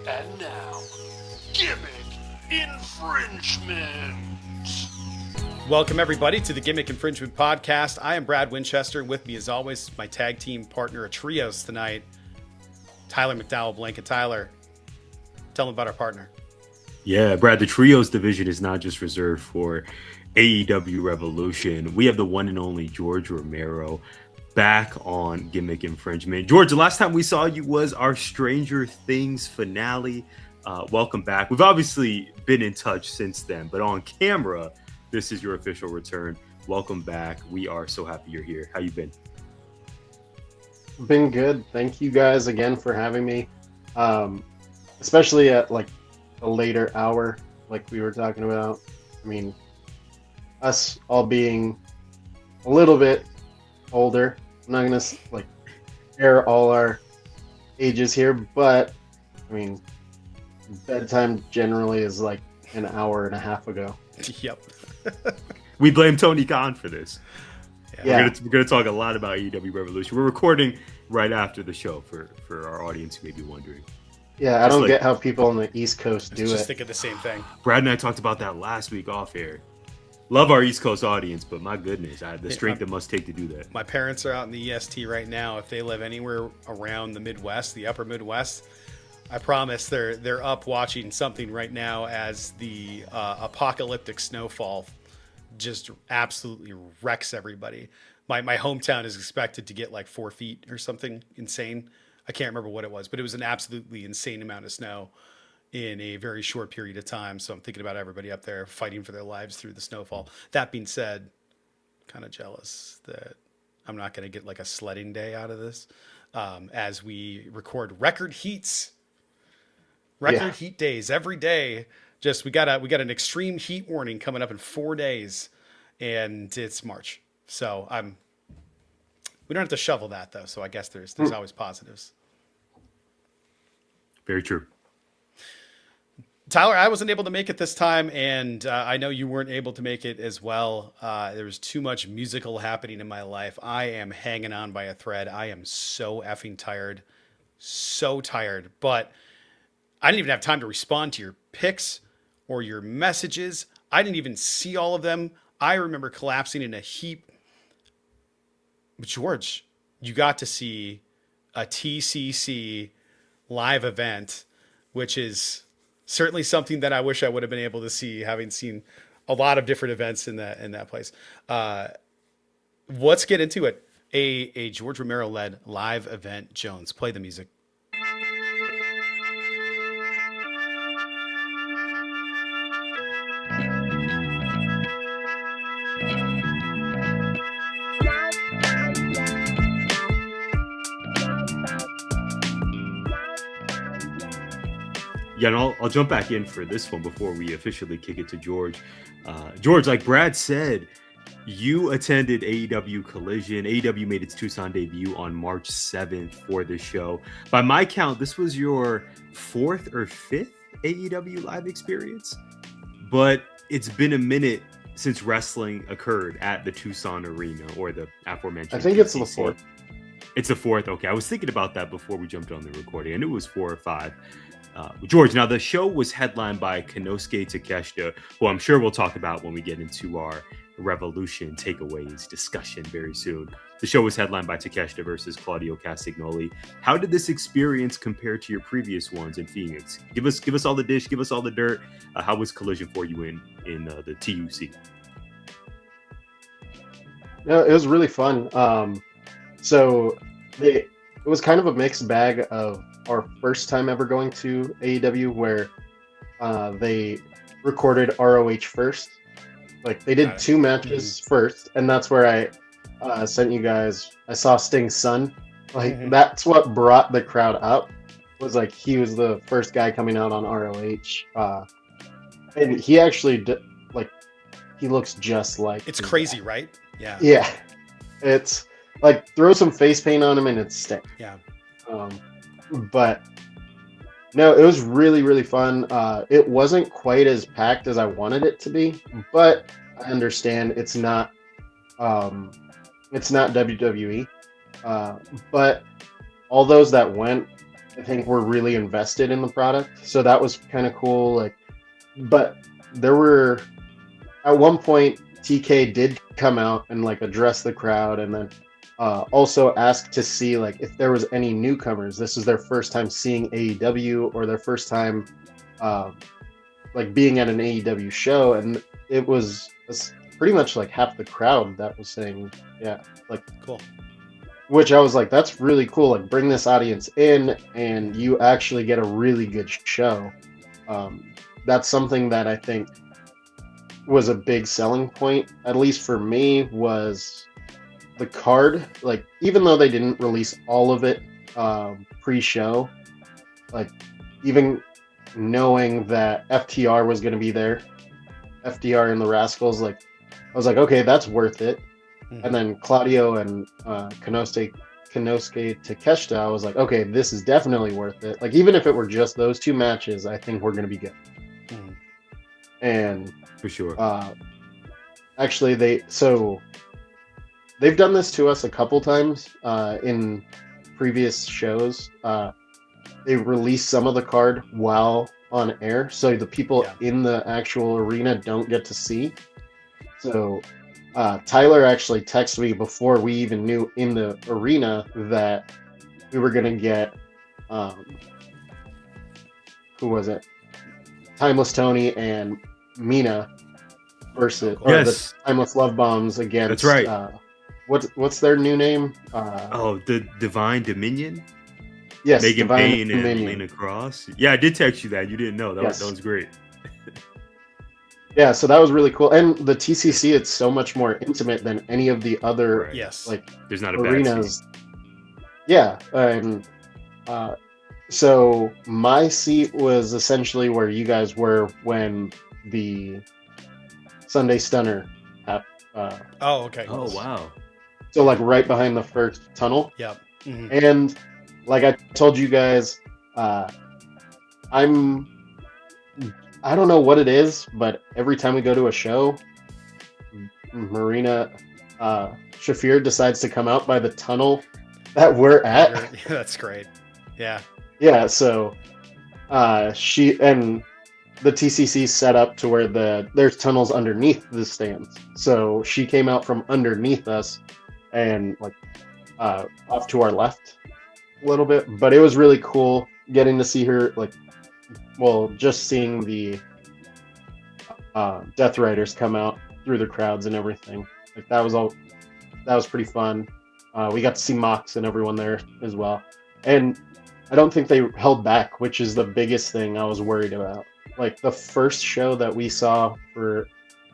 And now, Gimmick Infringement. Welcome, everybody, to the Gimmick Infringement Podcast. I am Brad Winchester. With me, as always, my tag team partner, a trios tonight, Tyler McDowell Blanket. Tyler, tell them about our partner. Yeah, Brad, the trios division is not just reserved for AEW Revolution. We have the one and only George Romero back on Gimmick Infringement. George, the last time we saw you was our Stranger Things finale. Welcome back. We've obviously been in touch since then, but on camera, this is your official return. Welcome back. We are so happy you're here. How you been? Been good. Thank you guys again for having me. Especially at like a later hour, like we were talking about. I mean, us all being a little bit older. I'm not gonna like air all our ages here, but I mean, bedtime generally is like an hour and a half ago. Yep. We blame Tony Khan for this. Yeah. We're gonna talk a lot about AEW Revolution. We're recording right after the show for our audience who may be wondering. Yeah, I don't get how people on the East Coast do it. Just think of the same thing. Brad and I talked about that last week off air. Love our East Coast audience, but my goodness, the strength it must take to do that. My parents are out in the EST right now. If they live anywhere around the Midwest, the upper Midwest, I promise they're up watching something right now as the apocalyptic snowfall just absolutely wrecks everybody. My hometown is expected to get like 4 feet or something insane. I can't remember what it was, but it was an absolutely insane amount of snow in a very short period of time. So I'm thinking about everybody up there fighting for their lives through the snowfall. That being said, kind of jealous that I'm not going to get like a sledding day out of this as we record record heats. Heat days every day. Just we got an extreme heat warning coming up in 4 days, and it's March. So we don't have to shovel that though. So I guess there's always positives. Very true. Tyler, I wasn't able to make it this time, and I know you weren't able to make it as well. There was too much musical happening in my life. I am hanging on by a thread. I am so effing tired. So tired. But I didn't even have time to respond to your pics or your messages. I didn't even see all of them. I remember collapsing in a heap. But George, you got to see a TCC live event, which is certainly something that I wish I would have been able to see, having seen a lot of different events in that place. Let's get into it. A George Romero led live event. Jones, play the music. Yeah, and I'll jump back in for this one before we officially kick it to George. George, like Brad said, you attended AEW Collision. AEW made its Tucson debut on March 7th for this show. By my count, this was your 4th or 5th AEW live experience. But it's been a minute since wrestling occurred at the Tucson Arena, or the aforementioned. I think it's the 4th. It's the 4th. Okay, I was thinking about that before we jumped on the recording. I knew it was 4 or 5. George, now the show was headlined by Konosuke Takeshita, who I'm sure we'll talk about when we get into our Revolution takeaways discussion very soon. The show was headlined by Takeshita versus Claudio Castagnoli. How did this experience compare to your previous ones in Phoenix? Give us all the dish, give us all the dirt. How was Collision for you in the TUC? No, it was really fun. So it was kind of a mixed bag of our first time ever going to AEW, where they recorded ROH first. Like they did 2 matches first, and that's where I sent you guys. I saw Sting's son. Like that's what brought the crowd up. Was like he was the first guy coming out on ROH, and he actually he looks just like. It's crazy, right? Yeah. Yeah, it's like throw some face paint on him and it's Sting. Yeah. But no, it was really, really fun. It wasn't quite as packed as I wanted it to be, but I understand it's not WWE. But all those that went I think were really invested in the product. So that was kind of cool. Like, but there were at one point TK did come out and like address the crowd, and then also asked to see like if there was any newcomers. This is their first time seeing AEW or their first time uh, like being at an AEW show, and it was pretty much like half the crowd that was saying, yeah, like Cool. which I was like, that's really cool. Like, bring this audience in, and you actually get a really good show. That's something that I think was a big selling point, at least for me, was the card. Like, even though they didn't release all of it pre-show, like even knowing that FTR was going to be there, FDR and the Rascals, like I was like, okay, that's worth it. Mhm. And then Claudio and Konosuke Takeshita, I was like, okay, this is definitely worth it. Like, even if it were just those two matches, I think we're going to be good. Mhm. And For sure. actually, they've done this to us a couple times in previous shows. They release some of the card while on air, so the people in the actual arena don't get to see. So Tyler actually texted me before we even knew in the arena that we were going to get, who was it? Timeless Tony and Mina versus Oh, cool. or Yes. the Timeless Love Bombs against. That's right. What's their new name? The Divine Dominion? Yes, Megan Divine Payne and Dominion. Elena Cross. Yeah, I did text you that. You didn't know. Yes. That was great. Yeah, so that was really cool. And the TCC, it's so much more intimate than any of the other Right. Yes. like There's not a bad arenas. seat. Yeah, and so my seat was essentially where you guys were when the Sunday Stunner happened. Oh, okay. Oh, wow. So like right behind the first tunnel. Yep. Mhm. And like I told you guys, I don't know what it is, but every time we go to a show, Marina Shafir decides to come out by the tunnel that we're at. That's great. Yeah. Yeah, so she and the TCC set up to where there's tunnels underneath the stands. So she came out from underneath us and like off to our left a little bit, but it was really cool getting to see her, like, well, just seeing the Death Riders come out through the crowds and everything. Like that was pretty fun. We got to see Mox and everyone there as well, and I don't think they held back, which is the biggest thing I was worried about. Like the first show that we saw for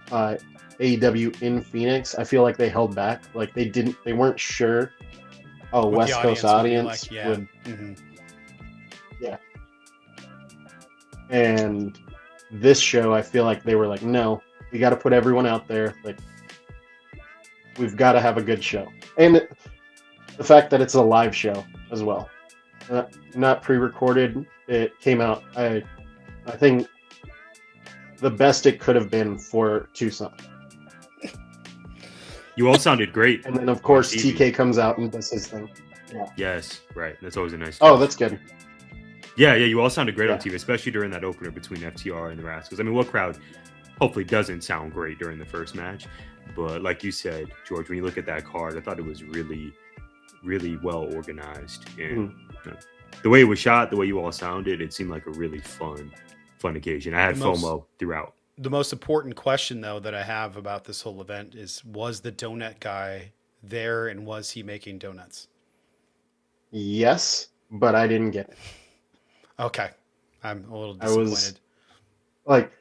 AEW in Phoenix, I feel like they held back. Like they weren't sure. Oh, What the West Coast audience would be audience like, yeah. would. Mhm. Yeah. And this show, I feel like they were like, no, we got to put everyone out there. Like, we've got to have a good show. And the fact that it's a live show as well, not pre-recorded. It came out, I think, the best it could have been for Tucson. You all sounded great. And then, of course, on TV. TK comes out and does his thing. Yeah. Yes, right. That's always a nice Oh, touch. that's good. Yeah, you all sounded great on Yeah. TV, especially during that opener between FTR and the Rascals. I mean, what crowd hopefully doesn't sound great during the first match? But like you said, George, when you look at that card, I thought it was really, really well organized. And the way it was shot, the way you all sounded, it seemed like a really fun occasion. I had FOMO throughout. The most important question, though, that I have about this whole event is: was the donut guy there, and was he making donuts? Yes, but I didn't get it. Okay, I'm a little I was- disappointed. Like,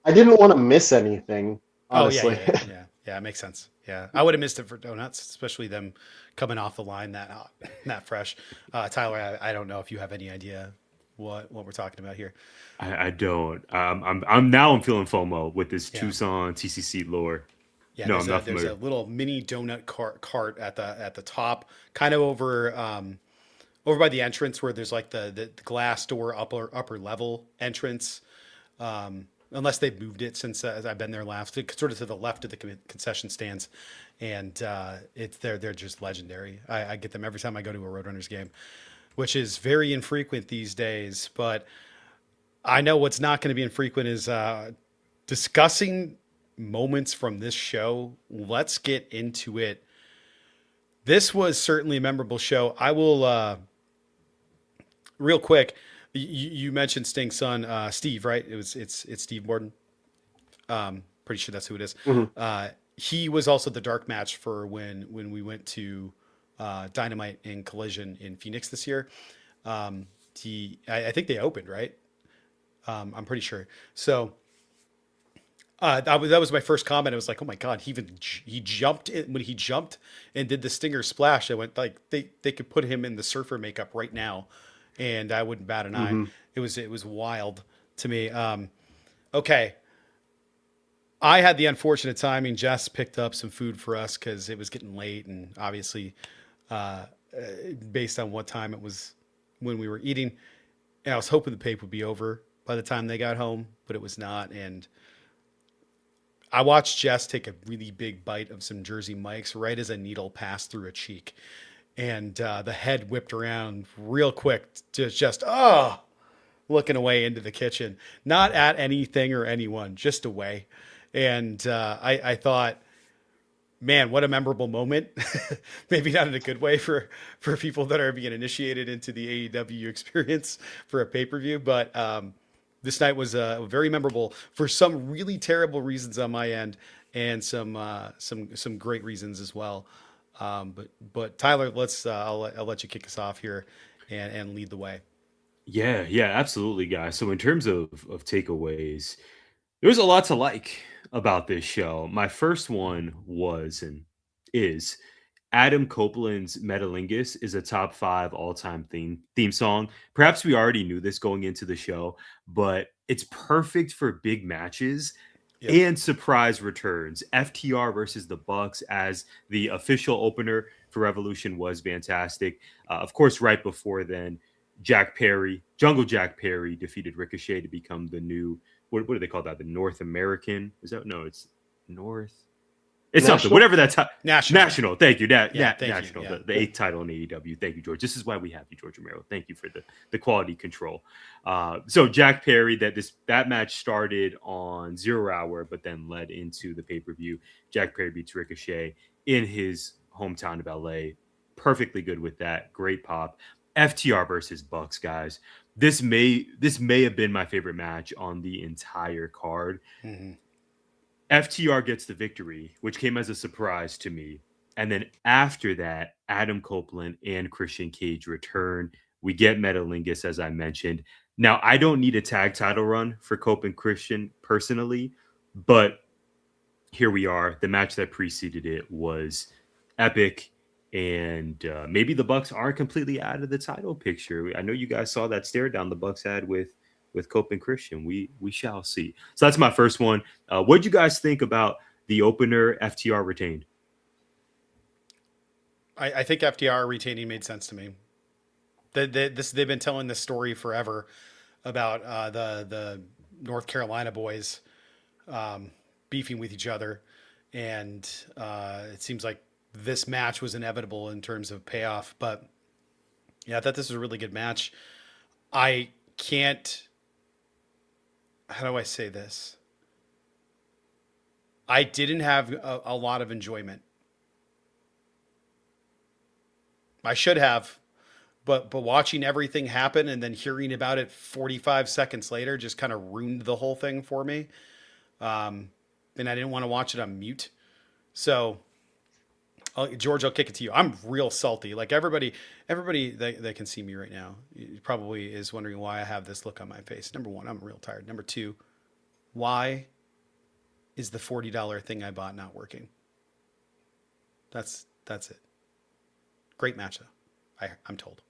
I didn't want to miss anything, honestly. Oh yeah, it makes sense. Yeah, I would have missed it for donuts, especially them coming off the line that hot, that fresh. Tyler, I don't know if you have any idea what we're talking about here. I don't. I'm feeling FOMO with this Yeah. Tucson TCC lore. Yeah, No, I'm not there's a familiar. little mini donut cart at the top, kind of over by the entrance where there's like the glass door upper level entrance. Unless they've moved it since I've been there last, sort of to the left of the concession stands, and they're just legendary. I get them every time I go to a Roadrunners game. which is very infrequent these days. But I know what's not going to be infrequent is discussing moments from this show. Let's get into it. This was certainly a memorable show. I will, real quick. You mentioned Sting's son, Steve, right? It's Steve Morton. Pretty sure that's who it is. Mm-hmm. He was also the dark match for when we went to Dynamite and Collision in Phoenix this year. I think they opened, right? I'm pretty sure. So that was my first comment. I was like, oh my god, he jumped in, when he jumped and did the Stinger splash. I went like they could put him in the surfer makeup right now, and I wouldn't bat an eye. It was wild to me. Okay. I had the unfortunate timing. Jess picked up some food for us because it was getting late, and obviously, based on what time it was when we were eating, and I was hoping the paper would be over by the time they got home, but it was not. And I watched Jess take a really big bite of some Jersey Mike's right as a needle passed through a cheek, and the head whipped around real quick to just looking away into the kitchen, not at anything or anyone, just away. And I thought, man, what a memorable moment. Maybe not in a good way for people that are being initiated into the AEW experience for a pay-per-view. But this night was very memorable for some really terrible reasons on my end, and some great reasons as well. But Tyler, I'll let you kick us off here and lead the way. Yeah, absolutely, guys. So in terms of takeaways, there's a lot to like about this show. My first one was and is Adam Copeland's Metalingus is a top 5 all-time theme song. Perhaps we already knew this going into the show, but it's perfect for big matches and surprise returns. FTR versus the Bucks as the official opener for Revolution was fantastic. Of course, right before then, Jungle Jack Perry defeated Ricochet to become the new, what do they call that? The North American? Is that, no, it's North. It's National? Something, whatever that's National. Thank you. Thank National, you. Yeah. the 8th title in AEW. Thank you, George. This is why we have you, George Romero. Thank you for the quality control. So Jack Perry, that match started on 0 Hour, but then led into the pay-per-view. Jack Perry beats Ricochet in his hometown of LA. Perfectly good with that. Great pop. FTR versus Bucks, guys. This may have been my favorite match on the entire card. Mm-hmm. FTR gets the victory, which came as a surprise to me. And then after that, Adam Copeland and Christian Cage return. We get Metalingus, as I mentioned. Now, I don't need a tag title run for Cope and Christian personally, but here we are. The match that preceded it was epic. And maybe the Bucks aren't completely out of the title picture. I know you guys saw that stare down the Bucks had with Cope and Christian. We shall see. So that's my first one. What'd you guys think about the opener? FTR retained. I think FTR retaining made sense to me. They've been telling this story forever about the North Carolina boys beefing with each other, and it seems like this match was inevitable in terms of payoff. But yeah, I thought this was a really good match. I can't. How do I say this? I didn't have a lot of enjoyment. I should have, but watching everything happen and then hearing about it 45 seconds later just kind of ruined the whole thing for me. And I didn't want to watch it on mute. So, George, I'll kick it to you. I'm real salty. Like everybody that can see me right now probably is wondering why I have this look on my face. Number one, I'm real tired. Number two, why is the $40 thing I bought not working? That's it. Great match though. I'm told.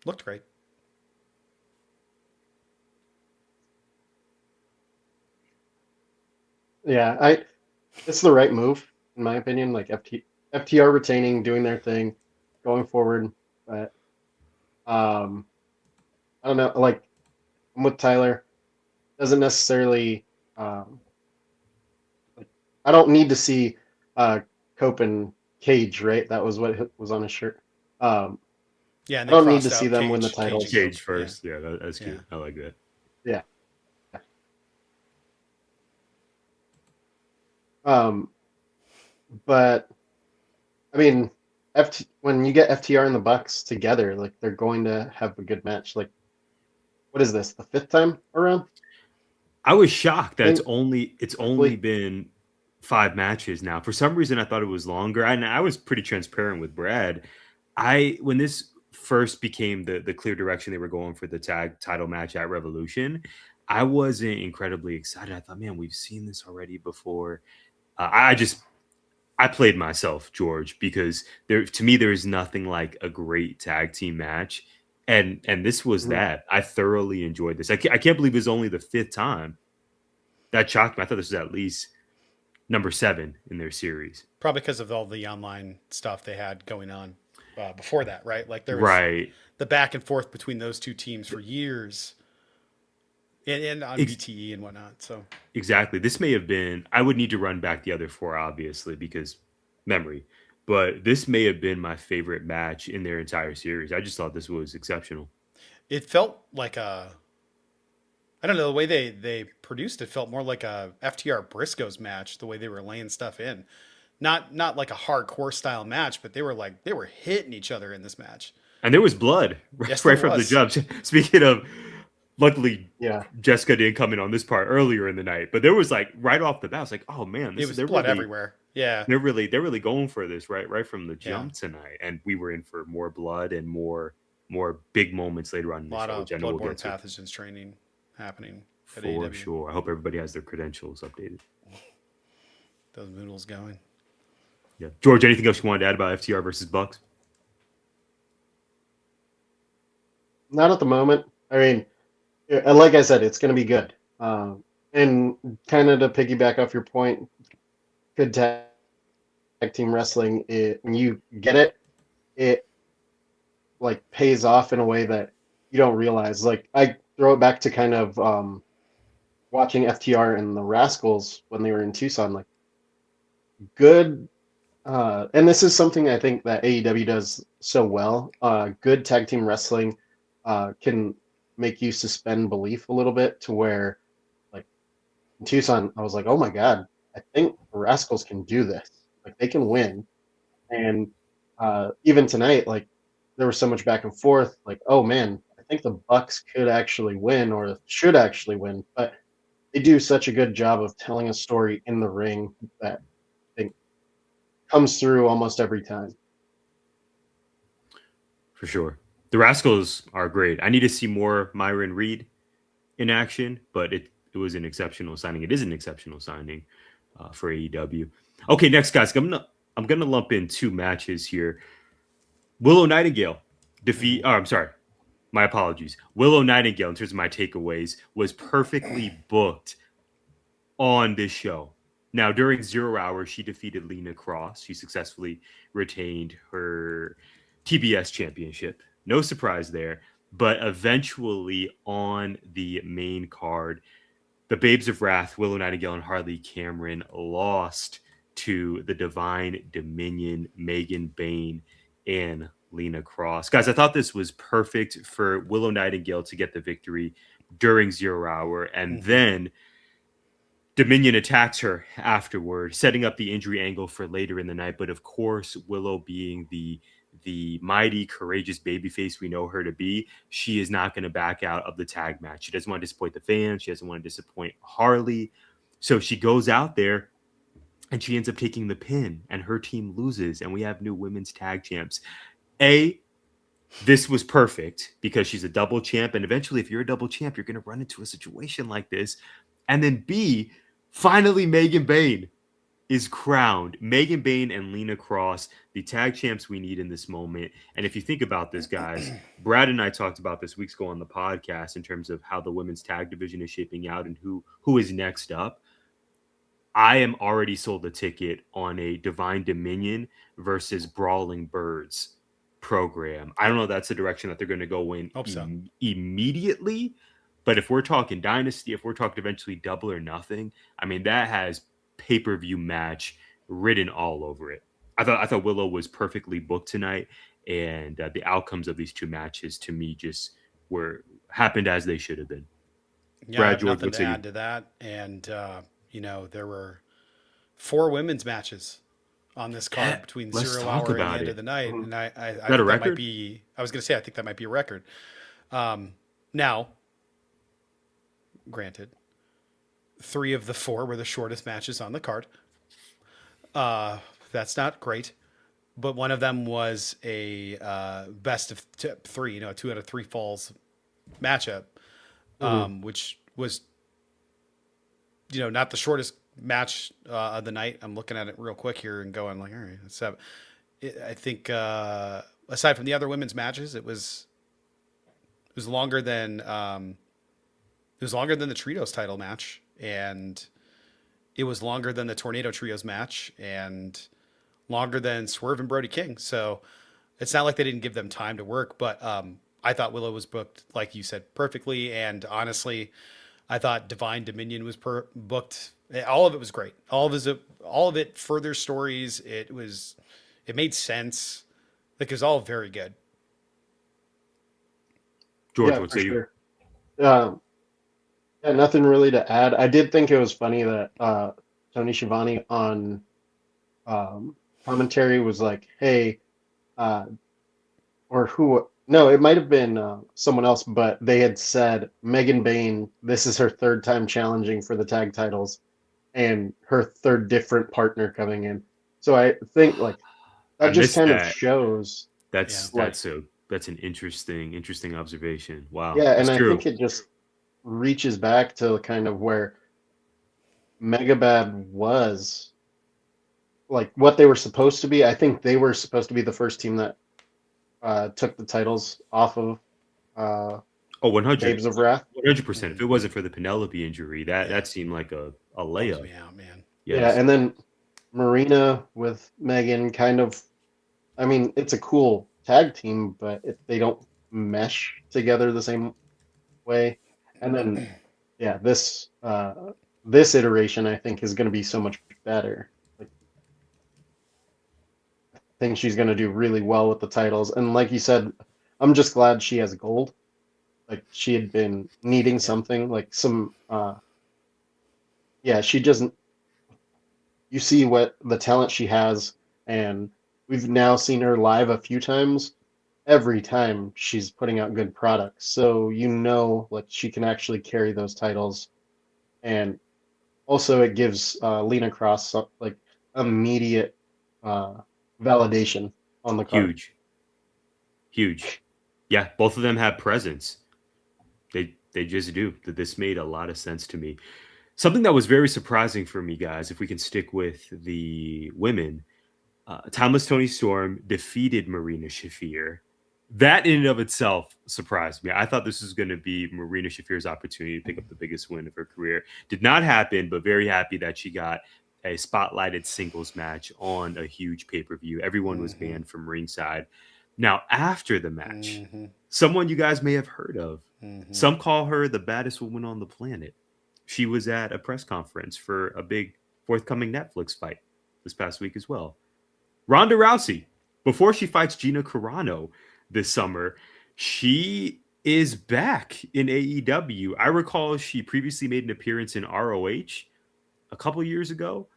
Looked great. Yeah, it's the right move in my opinion. Like FTR retaining, doing their thing, going forward. But I don't know. Like I'm with Tyler. Doesn't necessarily. Like, I don't need to see Cope and Cage, right? That was what was on his shirt. Um, Yeah, and I they don't need to crossed see out them win the Cage and titles. Cage Cage. first. Yeah, that's Yeah. cute. I like that. Yeah. Um, but I mean, when you get FTR and the Bucks together, like they're going to have a good match. Like, what is this? The fifth time around? I was shocked I that it's think only roughly. been 5 matches now. For some reason, I thought it was longer. And I was pretty transparent with Brad. When this first became the clear direction they were going for the tag title match at Revolution, I wasn't incredibly excited. I thought, man, we've seen this already before. I played myself, George, because to me there is nothing like a great tag team match, and this was Mhm. that. I thoroughly enjoyed this. I can't believe it was only the fifth time. That shocked me. I thought this was at least number 7 in their series. Probably because of all the online stuff they had going on before that, right? Like there was Right. the back and forth between those two teams for years, and on Ex- BTE and whatnot. So exactly. This may have been. I would need to run back the other 4, obviously, because memory. But this may have been my favorite match in their entire series. I just thought this was exceptional. it felt like I don't know, the way they produced it felt more like a FTR Briscoes match. The way they were laying stuff in, not like a hardcore style match, but they were hitting each other in this match. And there was blood Yes, there right from the was. jump. Speaking of, luckily Yeah. Jessica didn't come in on this part earlier in the night, but there was like right off the bat, I was like, oh man, It was blood everywhere. Yeah, they're really going for this right from the yeah. jump tonight, and we were in for more blood and more big moments later on in A the lot show, of which I know we'll bloodborne get to pathogens training happening at for AEW. sure. I hope everybody has their credentials updated. Those noodles going. Yeah, George, anything else you wanted to add about FTR versus Bucks? Not at the moment. I mean, like I said, it's going to be good. And kind of to piggyback off your point, good tag team wrestling, when you get it, it like pays off in a way that you don't realize. Like I throw it back to kind of watching FTR and the Rascals when they were in Tucson. Like good, and this is something I think that AEW does so well. Good tag team wrestling can make you suspend belief a little bit to where, like in Tucson, I was like, oh my god, I think the Rascals can do this. Like they can win. And even tonight, like there was so much back and forth. Like, oh man, I think the Bucks could actually win or should actually win, but they do such a good job of telling a story in the ring that I think comes through almost every time. For sure. The Rascals are great. I need to see more Myron Reed in action, but it was an exceptional signing. It is an exceptional signing for AEW. Okay, next guys, I'm gonna lump in 2 matches here. Willow Nightingale defeat. Oh, I'm sorry. My apologies. Willow Nightingale, in terms of my takeaways, was perfectly booked on this show. Now, during 0 Hour, she defeated Lena Cross. She successfully retained her TBS championship. No surprise there. But eventually, on the main card, the Babes of Wrath, Willow Nightingale and Harley Cameron, lost to the Divine Dominion, Megan Bain and Lena Cross. Guys, I thought this was perfect for Willow Nightingale to get the victory during 0 Hour. And then Dominion attacks her afterward, setting up the injury angle for later in the night. But of course, Willow being the mighty, courageous babyface we know her to be, she is not going to back out of the tag match. She doesn't want to disappoint the fans. She doesn't want to disappoint Harley. So she goes out there and she ends up taking the pin, and her team loses, and we have new women's tag champs. This was perfect because she's a double champ, and eventually, if you're a double champ, you're going to run into a situation like this. And then B, finally, Megan Bain is crowned. Megan Bain and Lena Cross, the tag champs we need in this moment. And if you think about this, guys, Brad and I talked about this weeks ago on the podcast in terms of how the women's tag division is shaping out and who is next up. I am already sold a ticket on a Divine Dominion versus Brawling Birds program. I don't know if that's the direction that they're going to go in immediately. But if we're talking Dynasty, if we're talking eventually Double or Nothing, I mean, that has pay-per-view match written all over it. I thought Willow was perfectly booked tonight. and the outcomes of these two matches to me just happened as they should have been. Yeah, I Brad, have George, nothing what to say you? add to that. And, there were 4 women's matches on this Yeah, card between let's 0 talk hour and the about end of it. the night. Mhm. And I Is that a think that might record? be, I was going to say, I think that might be a record. Now, granted, 3 of the 4 were the shortest matches on the card. That's not great. But one of them was a best of 3, 2 out of 3 falls matchup, Mhm. which was, not the shortest match of the night. I'm looking at it real quick here and going like, all right, so I think aside from the other women's matches, it was longer than the Trios title match, and it was longer than the Tornado Trios match, and longer than Swerve and Brody King. So it's not like they didn't give them time to work, but I thought Willow was booked, like you said, perfectly. And honestly, I thought Divine Dominion was booked. All of it was great. All of it further stories. It made sense. Like, it was all very good. George, Yeah, what for say you? sure. Um, yeah, nothing really to add. I did think it was funny that Tony Schiavone on commentary was like, "Hey," uh, or who? No, it might have been someone else, but they had said Megan Bayne. This is her third time challenging for the tag titles, and her third different partner coming in. So I think like I that just missed kind of that. shows Yeah. like That's an interesting observation. Wow, yeah, it's and I true. think it just reaches back to kind of where Megabad was like what they were supposed to be. I think they were supposed to be the first team that took the titles off of Oh, 100. Babes of Wrath. 100%. If Mhm. it wasn't for the Penelope injury, that Yeah. that seemed like a Bums layup. me out, man. Yeah, Yes. and then Marina with Megan kind of, I mean, it's a cool tag team, but they don't mesh together the same way. And then, yeah, this iteration I think is going to be so much better. Like, I think she's going to do really well with the titles. And like you said, I'm just glad she has gold. Like she had been needing Yeah. something, like some, yeah, she doesn't. You see what the talent she has, and we've now seen her live a few times. Every time she's putting out good products, so like she can actually carry those titles, and also it gives Lena Cross like immediate uh, validation on the card. Huge. Huge. Yeah, both of them have presence. They just do. This made a lot of sense to me. Something that was very surprising for me, guys, if we can stick with the women, Timeless Tony Storm defeated Marina Shafir. That in and of itself surprised me. I thought this was going to be Marina Shafir's opportunity to pick up the biggest win of her career. Did not happen, but very happy that she got a spotlighted singles match on a huge pay-per-view. Everyone was Mm-hmm. banned from ringside. Now, after the match, Mm-hmm. someone you guys may have heard of, Mm-hmm. some call her the baddest woman on the planet. She was at a press conference for a big forthcoming Netflix fight this past week as well. Ronda Rousey, before she fights Gina Carano this summer, she is back in AEW. I recall she previously made an appearance in ROH a couple years ago,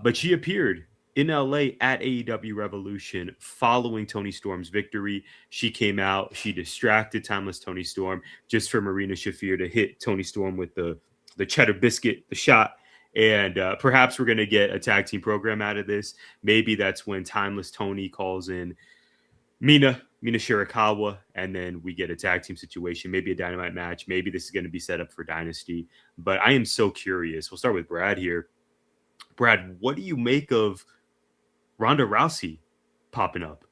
but she appeared in LA at AEW Revolution following Tony Storm's victory. She came out, she distracted Timeless Tony Storm just for Marina Shafir to hit Tony Storm with the cheddar biscuit, the shot. And perhaps we're going to get a tag team program out of this. Maybe that's when Timeless Tony calls in Mina Shirakawa, and then we get a tag team situation, maybe a dynamite match. Maybe this is going to be set up for Dynasty. But I am so curious. We'll start with Brad here. Brad, what do you make of Ronda Rousey popping up?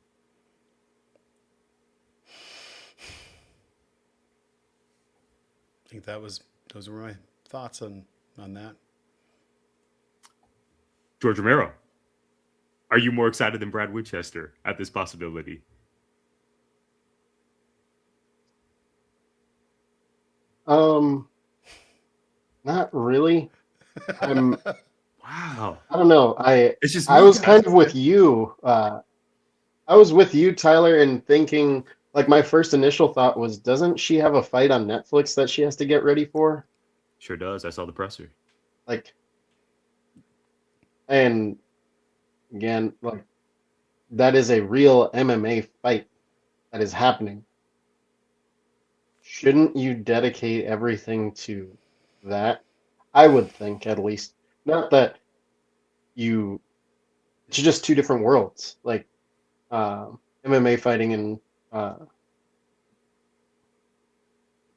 I think those were my thoughts on that. George Romero, are you more excited than Brad Winchester at this possibility? Um, Not really. Wow. I don't know. It's just I me, was guys. kind of with you. I was with you, Tyler, and thinking like my first initial thought was, doesn't she have a fight on Netflix that she has to get ready for? Sure does. I saw the presser. Like, and again, like that is a real MMA fight that is happening. Shouldn't you dedicate everything to that? I would think, at least. Not that you, it's just two different worlds. Like MMA fighting and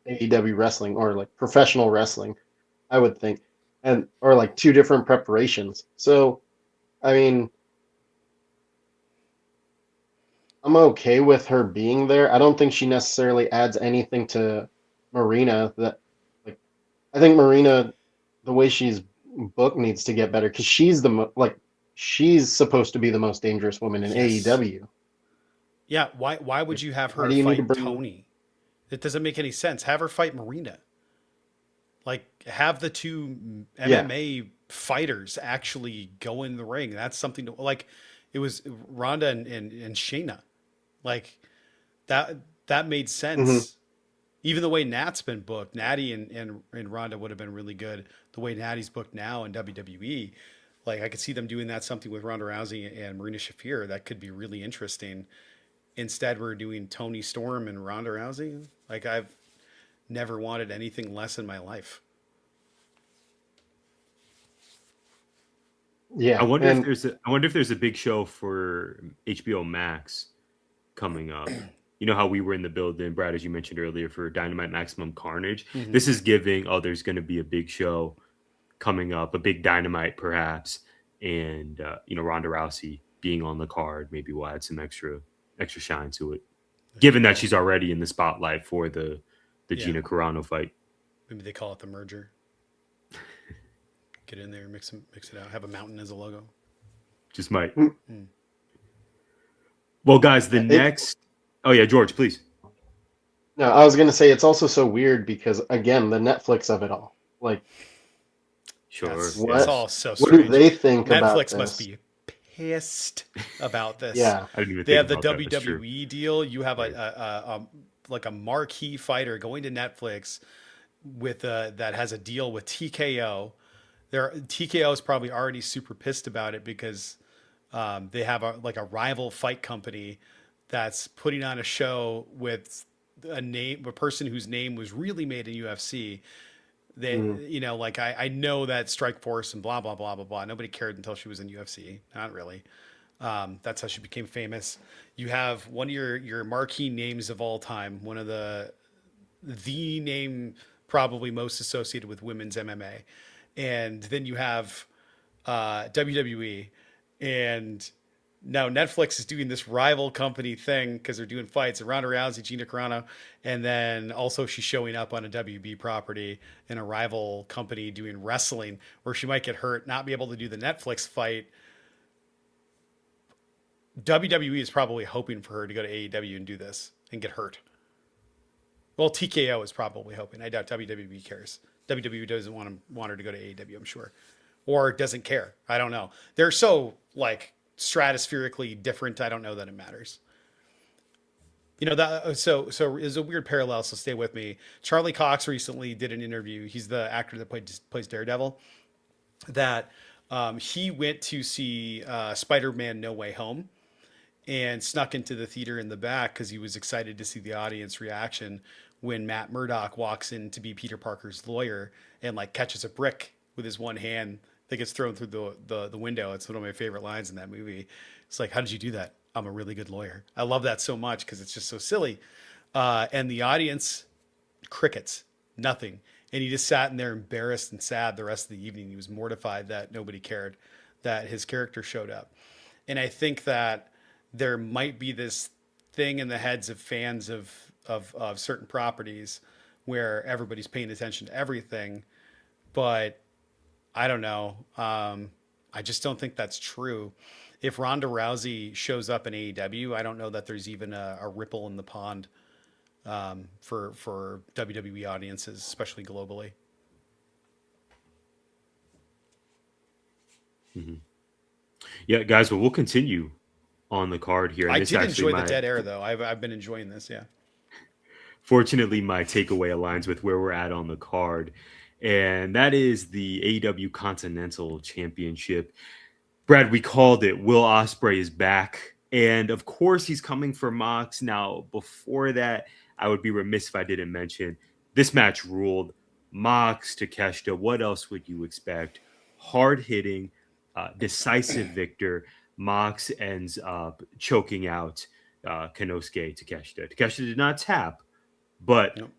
AEW wrestling, or like professional wrestling, I would think, and or like two different preparations. So, I mean, I'm okay with her being there. I don't think she necessarily adds anything to Marina. That like, I think Marina, the way she's booked, needs to get better because she's like she's supposed to be the most dangerous woman in Yes. AEW. Yeah. Why would you have Why her do you need to fight bring? Tony? It doesn't make any sense. Have her fight Marina. Like have the two Yeah. MMA fighters actually go in the ring. That's something to like. It was Ronda and Shayna. Like that that made Hmm. sense. Even the way Nat's been booked, Natty and Ronda would have been really good. The way Natty's booked now in WWE, like I could see them doing that something with Ronda Rousey and Marina Shafir. That could be really interesting. Instead, we're doing Tony Storm and Ronda Rousey. Like I've never wanted anything less in my life. Yeah. And I wonder if there's a big show for HBO Max coming up. You know how we were in the building, Brad, as you mentioned earlier, for Dynamite Maximum Carnage. Mm-hmm. This is giving, oh, there's going to be a big show coming up, a big Dynamite perhaps, and Ronda Rousey being on the card maybe will add some extra shine to it, There you given that go. she's already in the spotlight for the Yeah, Gina Carano fight. maybe they call it the merger. Get in there, mix it out. Have a mountain as a logo. Just might. mm, Mm. Well, guys, the it next. Oh yeah, George, please. no, I was gonna say it's also so weird because again, the Netflix of it all. Like, Sure. It's what all so what do strange. they think about Netflix must this? be pissed about this. Yeah. I didn't even They think have the about that. That's true. WWE deal. You have Right. like a marquee fighter going to Netflix with that has a deal with TKO. TKO is probably already super pissed about it because they have like a rival fight company that's putting on a show with a person whose name was really made in UFC. They, Mm. like I know that Strike Force and blah blah blah blah blah. Nobody cared until she was in UFC. Not really. That's how she became famous. You have one of your marquee names of all time, one of the name probably most associated with women's MMA, and then you have WWE, and now Netflix is doing this rival company thing because they're doing fights. Ronda Rousey, Gina Carano, and then also she's showing up on a WB property in a rival company doing wrestling where she might get hurt, not be able to do the Netflix fight. WWE is probably hoping for her to go to AEW and do this and get hurt. Well, TKO is probably hoping. I doubt WWE cares. WWE doesn't want her to go to AEW, I'm sure, or doesn't care. I don't know. They're so like stratospherically different. I don't know that it matters. That so is a weird parallel. So stay with me. Charlie Cox recently did an interview. He's the actor that plays Daredevil. That he went to see Spider-Man: No Way Home and snuck into the theater in the back because he was excited to see the audience reaction when Matt Murdock walks in to be Peter Parker's lawyer and like catches a brick with his one hand that gets thrown through the window. It's one of my favorite lines in that movie. It's like, how did you do that? I'm a really good lawyer. I love that so much because it's just so silly. And the audience, crickets, nothing. And he just sat in there embarrassed and sad the rest of the evening. He was mortified that nobody cared that his character showed up. And I think that there might be this thing in the heads of fans of certain properties where everybody's paying attention to everything, but I don't know. I just don't think that's true. If Ronda Rousey shows up in AEW, I don't know that there's even a ripple in the pond for WWE audiences, especially globally. Mhm. Yeah, guys, well, we'll continue on the card here. And I this did actually enjoy the dead air, though. I've been enjoying this, yeah. Fortunately, my takeaway aligns with where we're at on the card, and that is the AEW Continental Championship. Brad, we called it. Will Ospreay is back, and of course, he's coming for Mox. Now, before that, I would be remiss if I didn't mention this match ruled. Mox, Takeshita, what else would you expect? Hard hitting, decisive victor. Mox ends up choking out Konosuke Takeshita. Takeshita did not tap, but Nope.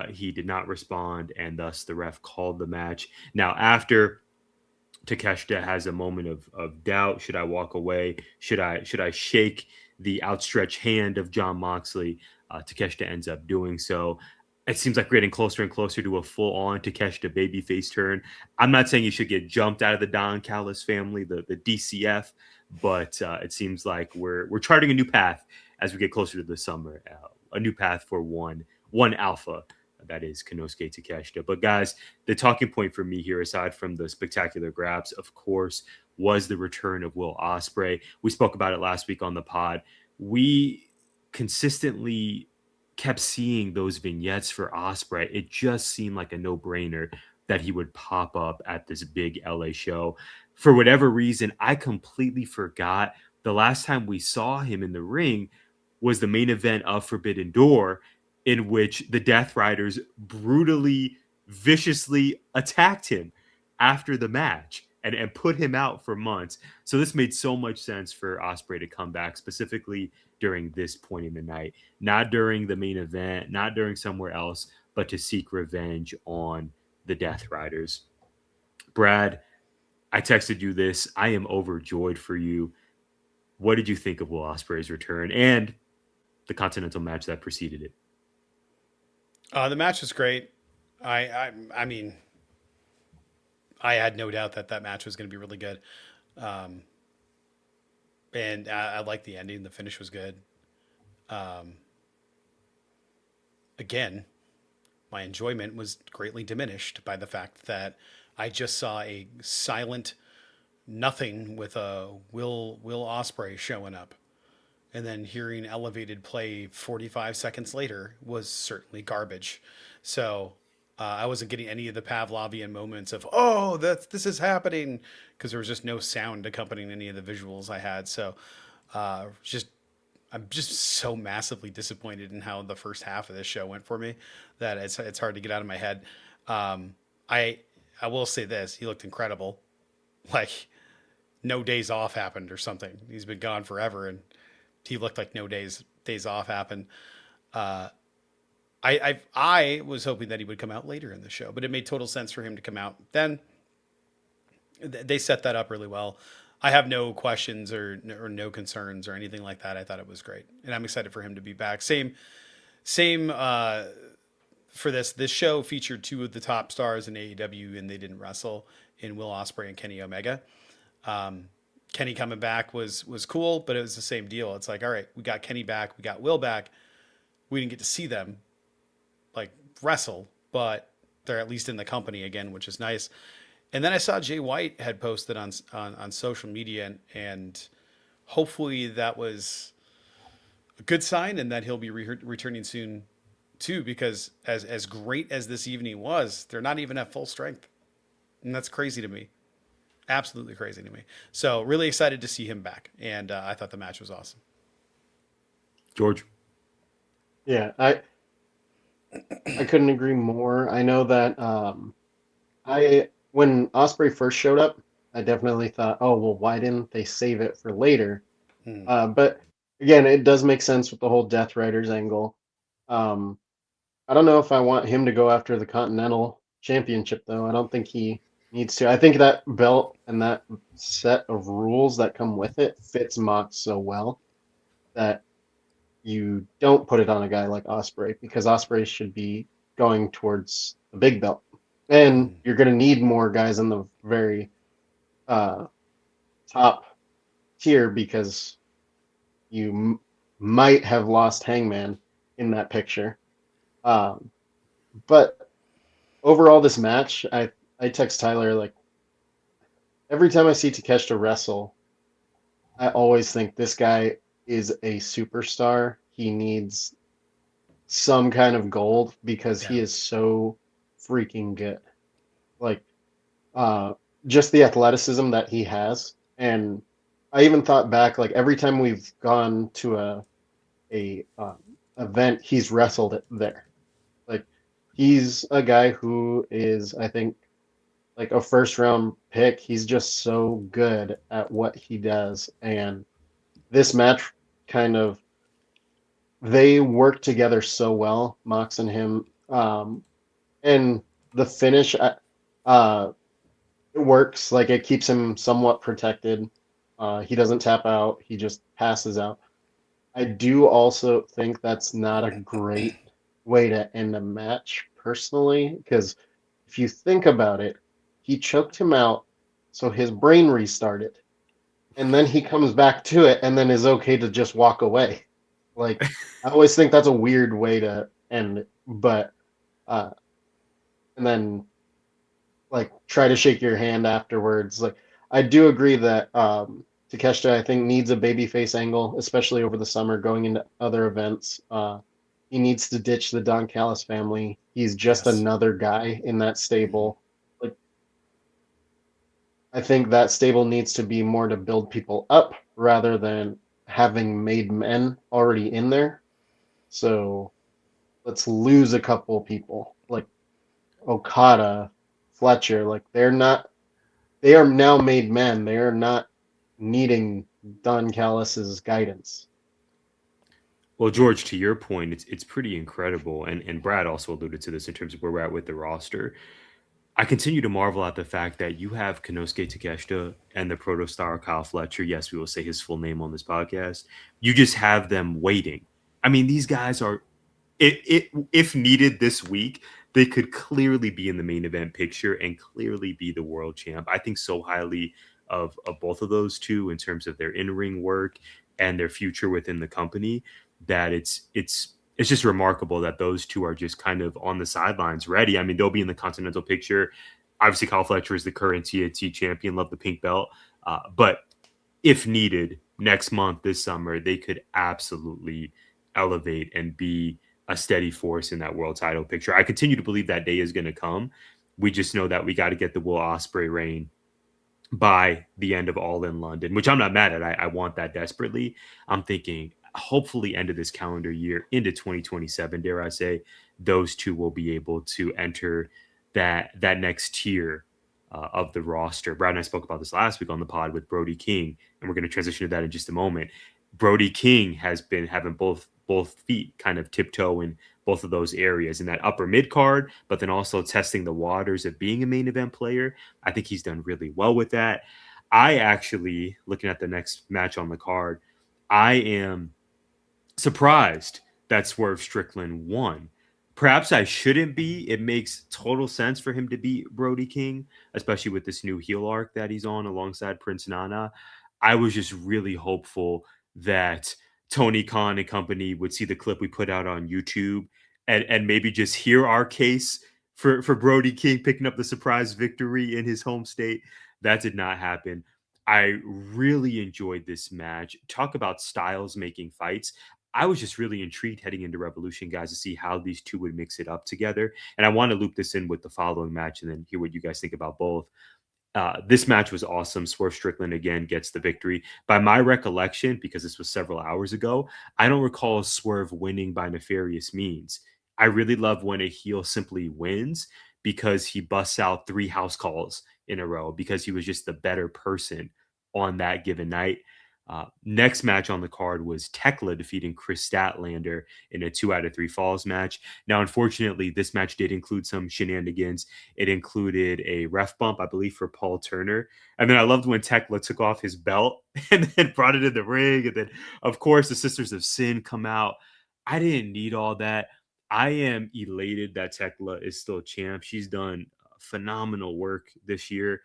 He did not respond, and thus the ref called the match. Now, after Takeshita has a moment of doubt, should I walk away? Should I shake the outstretched hand of Jon Moxley? Takeshita ends up doing so. It seems like we're getting closer and closer to a full-on Takeshita babyface turn. I'm not saying he should get jumped out of the Don Callis family, the DCF, but it seems like we're charting a new path as we get closer to the summer. A new path for one alpha, that is Konosuke Takeshita. But guys, the talking point for me here, aside from the spectacular grabs, of course, was the return of Will Ospreay. We spoke about it last week on the pod. We consistently kept seeing those vignettes for Ospreay. It just seemed like a no-brainer that he would pop up at this big LA show. For whatever reason, I completely forgot the last time we saw him in the ring was the main event of Forbidden Door, in which the Death Riders brutally, viciously attacked him after the match and put him out for months. So this made so much sense for Ospreay to come back, specifically during this point in the night, not during the main event, not during somewhere else, but to seek revenge on the Death Riders. Brad, I texted you this. I am overjoyed for you. What did you think of Will Ospreay's return and the Continental match that preceded it? The match was great. I mean, I had no doubt that match was going to be really good. And I liked the ending. The finish was good. Again, my enjoyment was greatly diminished by the fact that I just saw a silent nothing with a Will Ospreay showing up. And then hearing elevated play 45 seconds later was certainly garbage. So I wasn't getting any of the Pavlovian moments of, oh, this is happening, because there was just no sound accompanying any of the visuals I had. So I'm just so massively disappointed in how the first half of this show went for me that it's hard to get out of my head. I will say this: he looked incredible. Like no days off happened or something. He's been gone forever, and he looked like no days off happened. I was hoping that he would come out later in the show, but it made total sense for him to come out then. They set that up really well. I have no questions or no concerns or anything like that. I thought it was great, and I'm excited for him to be back. Same. For this show featured two of the top stars in AEW, and they didn't wrestle, in Will Ospreay and Kenny Omega. Kenny coming back was cool, but it was the same deal. It's like, all right, we got Kenny back, we got Will back. We didn't get to see them like wrestle, but they're at least in the company again, which is nice. And then I saw Jay White had posted on social media, and hopefully that was a good sign, and that he'll be returning soon too, because as great as this evening was, they're not even at full strength. And that's crazy to me. Absolutely crazy to me. So really excited to see him back. And I thought the match was awesome. George? Yeah, I couldn't agree more. I know that when Ospreay first showed up, I definitely thought, oh, well, why didn't they save it for later? But again, it does make sense with the whole Death Riders angle. I don't know if I want him to go after the Continental Championship, though. I don't think he needs to. I think that belt and that set of rules that come with it fits Mox so well that you don't put it on a guy like Ospreay, because Ospreay should be going towards the big belt. And you're going to need more guys in the very top tier, because you might have lost Hangman in that picture. But overall, this match, I text Tyler, like, every time I see Takeshita wrestle, I always think this guy is a superstar. He needs some kind of gold because Yeah. he is so freaking good. Like, uh, just the athleticism that he has. And I even thought back, like every time we've gone to a event, he's wrestled it there. Like, he's a guy who is, I think, like a first round pick. He's just so good at what he does. And this match kind of they work together so well, Mox and him. And the finish, it works. Like it keeps him somewhat protected. He doesn't tap out. He just passes out. I do also think that's not a great way to end a match, personally, because if you think about it, he choked him out, so his brain restarted, and then he comes back to it, and then is okay to just walk away. Like I always think that's a weird way to end it, but uh, and then like try to shake your hand afterwards. Like I do agree that Takeshita I think needs a babyface angle, especially over the summer going into other events. He needs to ditch the Don Callis family. He's just Yes. another guy in that stable. Like I think that stable needs to be more to build people up rather than having made men already in there. So let's lose a couple people like Okada, Fletcher. Like they are now made men. They are not needing Don Callis's guidance. Well, George, to your point, it's pretty incredible, and Brad also alluded to this in terms of where we're at with the roster. I continue to marvel at the fact that you have Konosuke Takeshita and the protostar Kyle Fletcher. Yes, we will say his full name on this podcast. You just have them waiting. I mean, these guys are, if needed this week, they could clearly be in the main event picture and clearly be the world champ. I think so highly of both of those two in terms of their in-ring work and their future within the company that it's just remarkable that those two are just kind of on the sidelines ready. I mean, they'll be in the continental picture. Obviously, Kyle Fletcher is the current TNT champion, love the pink belt. But if needed, next month, this summer, they could absolutely elevate and be a steady force in that world title picture. I continue to believe that day is going to come. We just know that we got to get the Will Ospreay reign by the end of All in London, which I'm not mad at. I want that desperately. I'm thinking hopefully end of this calendar year into 2027, dare I say, those two will be able to enter that next tier of the roster. Brad and I spoke about this last week on the pod with Brody King, and we're going to transition to that in just a moment. Brody King has been having both feet kind of tiptoe in both of those areas in that upper mid card, but then also testing the waters of being a main event player. I think he's done really well with that. I actually, looking at the next match on the card, I am surprised that Swerve Strickland won. Perhaps I shouldn't be. It makes total sense for him to beat Brody King, especially with this new heel arc that he's on alongside Prince Nana. I was just really hopeful that Tony Khan and company would see the clip we put out on YouTube and maybe just hear our case for Brody King picking up the surprise victory in his home state. That did not happen. I really enjoyed this match. Talk about styles making fights. I was just really intrigued heading into Revolution, guys, to see how these two would mix it up together. And I want to loop this in with the following match and then hear what you guys think about both. This match was awesome. Swerve Strickland again gets the victory. By my recollection, because this was several hours ago, I don't recall Swerve winning by nefarious means. I really love when a heel simply wins because he busts out 3 house calls in a row because he was just the better person on that given night. Next match on the card was Tekla defeating Chris Statlander in a 2 out of 3 falls match. Now, unfortunately, this match did include some shenanigans. It included a ref bump, I believe, for Paul Turner. And then I loved when Tekla took off his belt and then brought it in the ring. And then, of course, the Sisters of Sin come out. I didn't need all that. I am elated that Tekla is still champ. She's done phenomenal work this year.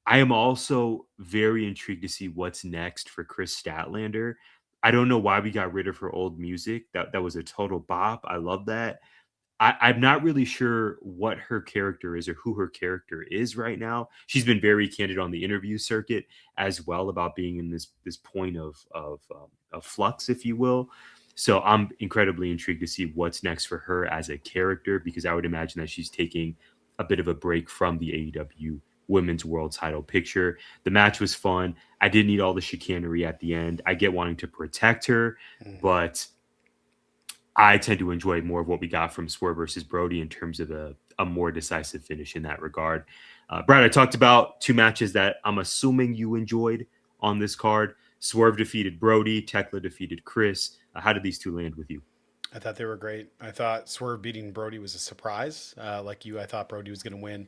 I am also very intrigued to see what's next for Chris Statlander. I don't know why we got rid of her old music. That was a total bop. I love that. I'm not really sure what her character is or who her character is right now. She's been very candid on the interview circuit as well about being in this point of flux, if you will. So I'm incredibly intrigued to see what's next for her as a character, because I would imagine that she's taking a bit of a break from the AEW Women's World Title picture. The match was fun. I didn't need all the chicanery at the end. I get wanting to protect her, but I tend to enjoy more of what we got from Swerve versus Brody in terms of a more decisive finish in that regard. Brad, I talked about two matches that I'm assuming you enjoyed on this card. Swerve defeated Brody. Tekla defeated Chris. How did these two land with you? I thought they were great. I thought Swerve beating Brody was a surprise. Like you, I thought Brody was going to win.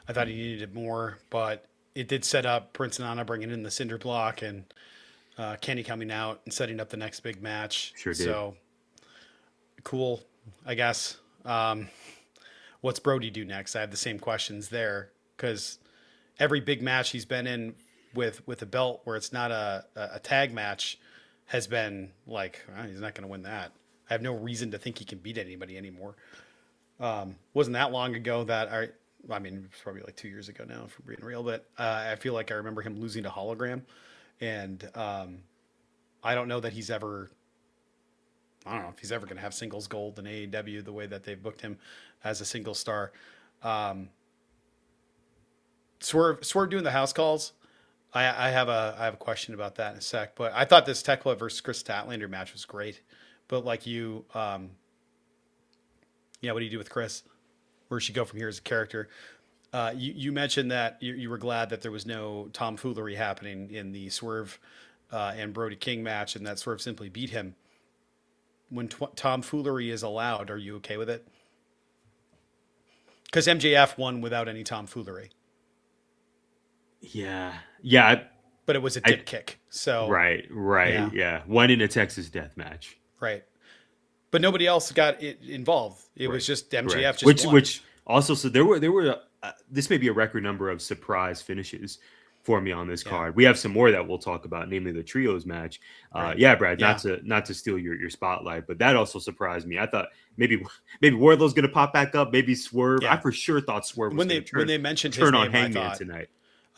I thought he needed it more, but it did set up Prince Nana bringing in the cinder block and Kenny coming out and setting up the next big match. Sure did. So cool, I guess. What's Brody do next? I have the same questions there, because every big match he's been in with a belt where it's not a tag match has been like, he's not going to win that. I have no reason to think he can beat anybody anymore. Wasn't that long ago that I mean, it's probably like 2 years ago now, if we're being real, but I feel like I remember him losing to Hologram, and I don't know that he's ever. I don't know if he's ever going to have singles gold in AEW the way that they've booked him as a single star. Swerve doing the house calls. I have a question about that in a sec, but I thought this Tekla versus Chris Statlander match was great. But like you, what do you do with Chris? Where she go from here as a character? You mentioned that you were glad that there was no tomfoolery happening in the Swerve and Brody King match, and that Swerve simply beat him. When tomfoolery is allowed, are you okay with it? Because MJF won without any tomfoolery. Yeah. But it was a dip kick. So right. Yeah. One in a Texas death match. Right. But nobody else got involved. It was just MJF. Just which also, so there were this may be a record number of surprise finishes for me on this card. We have some more that we'll talk about, namely the trios match. Right. Brad, not to steal your spotlight, but that also surprised me. I thought maybe Wardlow's going to pop back up, maybe Swerve. Yeah. I for sure thought Swerve was when they mentioned his name on Hangman tonight.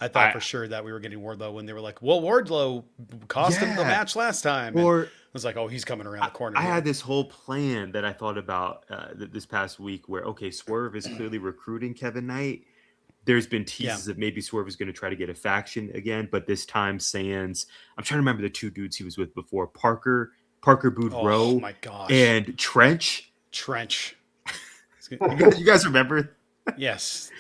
I thought for sure that we were getting Wardlow when they were like, well, Wardlow cost him the match last time. Or I was like, oh, he's coming around the corner. I had this whole plan that I thought about this past week where, okay, Swerve is clearly recruiting Kevin Knight. There's been teases of maybe Swerve is going to try to get a faction again, but this time Sands. I'm trying to remember the two dudes he was with before. Parker Boudreaux. Oh my gosh. And Trench. You guys remember? Yes.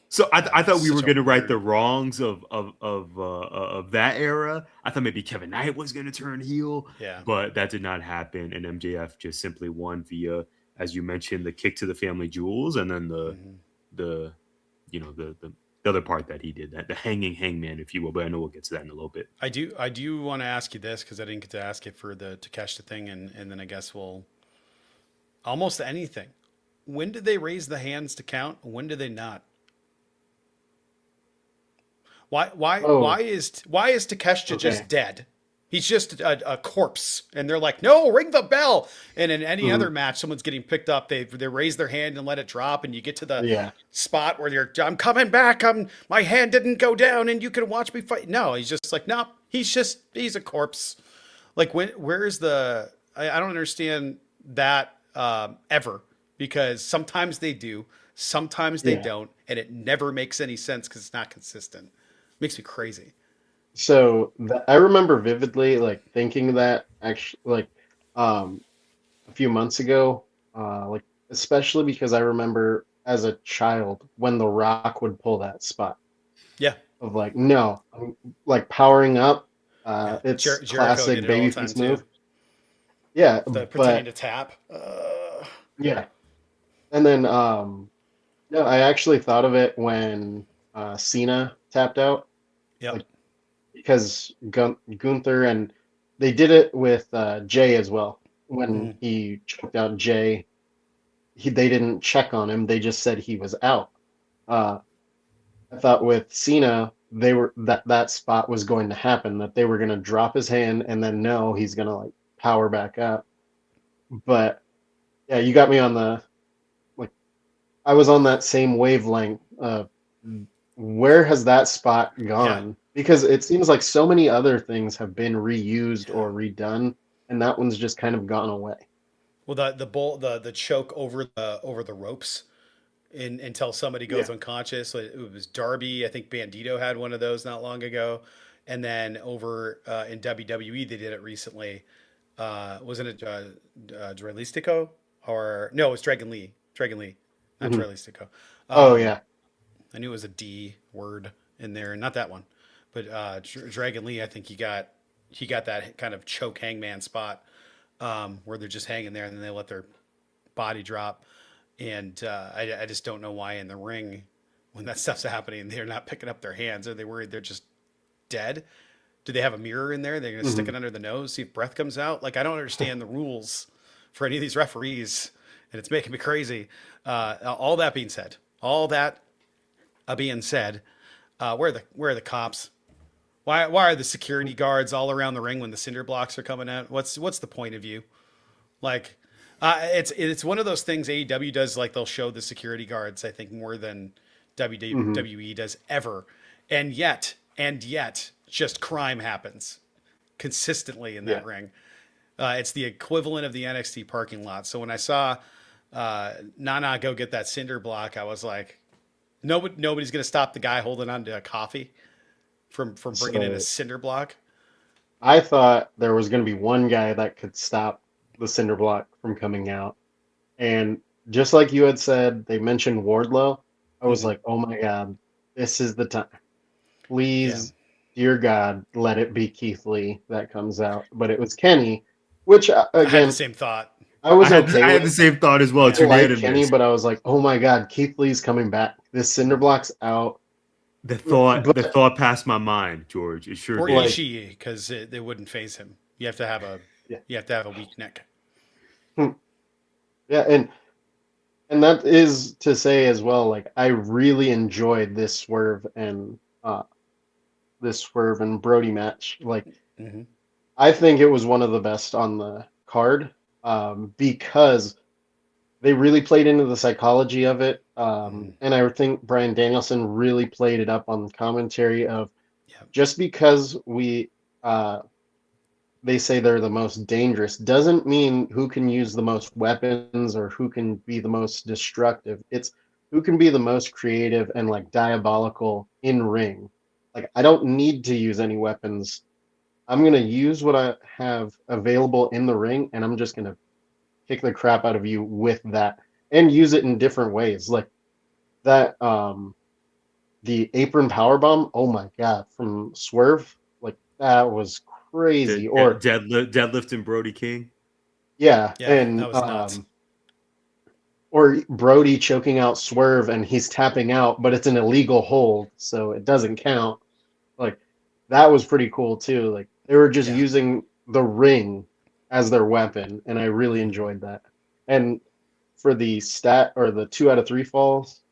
So I thought we were going to right the wrongs of that era. I thought maybe Kevin Knight was going to turn heel. Yeah. But that did not happen, and MJF just simply won via, as you mentioned, the kick to the family jewels, and then the other part that he did, that the hangman, if you will. But I know we'll get to that in a little bit. I do want to ask you this, because I didn't get to ask it for the Takeshita thing, and then I guess we'll almost anything. When did they raise the hands to count? When did they not? Why is Takeshita just dead? He's just a corpse, and they're like, no, ring the bell. And in any other match, someone's getting picked up, they raise their hand and let it drop, and you get to the spot where I'm coming back. My hand didn't go down, and you can watch me fight. No, he's just like, no, he's a corpse. Like, where's the? I don't understand that ever, because sometimes they do, sometimes they don't, and it never makes any sense because it's not consistent. Makes me crazy. So I remember vividly, like, thinking that actually, like, a few months ago, like, especially because I remember as a child when The Rock would pull that spot. Yeah. Of like, no, I'm like powering up. It's classic babyface move. Too. Yeah, pretending to tap. Yeah, and then no, I actually thought of it when Cena tapped out. Yeah. Like, because Gunther, and they did it with Jay as well. When he choked out Jay, they didn't check on him. They just said he was out. I thought with Cena, they were that spot was going to happen, that they were going to drop his hand and then no, he's going to like power back up. But yeah, you got me on the I was on that same wavelength. Where has that spot Yeah. gone? Because it seems like so many other things have been reused Yeah. or redone, and that one's just kind of gone away. Well, the choke over the ropes until somebody goes Yeah. unconscious. So it was Darby. I think Bandito had one of those not long ago, and then over in WWE they did it recently. Wasn't it Dralistico or no? It was Dragon Lee. Dragon Lee, not Mhm. Dralistico. Oh Um, yeah. I knew it was a D word in there, not that one, but Dragon Lee. I think he got that kind of choke hangman spot where they're just hanging there and then they let their body drop. And I just don't know why in the ring when that stuff's happening they're not picking up their hands. Are they worried they're just dead? Do they have a mirror in there? They're going to stick Mhm. it under the nose, see if breath comes out. Like I don't understand the rules for any of these referees, and it's making me crazy. All that being said, where are the cops? Why are the security guards all around the ring when the cinder blocks are coming out? What's the point of you? Like, it's one of those things AEW does. Like they'll show the security guards, I think, more than Mhm. WWE does ever, and yet, just crime happens consistently in that Yeah. ring. It's the equivalent of the NXT parking lot. So when I saw Nana go get that cinder block, I was like, nobody's gonna stop the guy holding on to a coffee from bringing in a So cinder block. I thought there was going to be one guy that could stop the cinder block from coming out. And just like you had said, they mentioned Wardlow. I was Mm-hmm. like, oh my God, this is the time. Yeah, Please, dear God, let it be Keith Lee that comes out. But it was Kenny, which I had the again, same thought. I was okay I had with. the same thought as well. I It's like Kenny, unanimous. but I was like, oh my God, Keith Lee's coming back. This cinder block's out. The But thought passed my mind, George. It sure Or did. like, Ishii because they wouldn't phase him. yeah. You have to have a weak neck. Hmm. Yeah, and that is to say as well, like I really enjoyed this Swerve and Brody match. Like Mm-hmm. I think it was one of the best on the card, because they really played into the psychology of it. Mm-hmm. And I think Brian Danielson really played it up on commentary of Yeah, just because uh, they say they're the most dangerous doesn't mean who can use the most weapons or who can be the most destructive. It's who can be the most creative and like diabolical in ring. Like I don't need to use any weapons. I'm going to use what I have available in the ring and I'm just going to kick the crap out of you with that and use it in different ways. Like that the apron power bomb, oh my god, from Swerve, like that was crazy. Or Deadlifting Brody King. yeah, yeah, that and was nuts. or Brody choking out Swerve and he's tapping out, but it's an illegal hold, so it doesn't count. Like that was pretty cool too. Like they were just Yeah. using the ring as their weapon, and I really Mm-hmm. enjoyed that. And for the stat or the 2 out of 3 falls,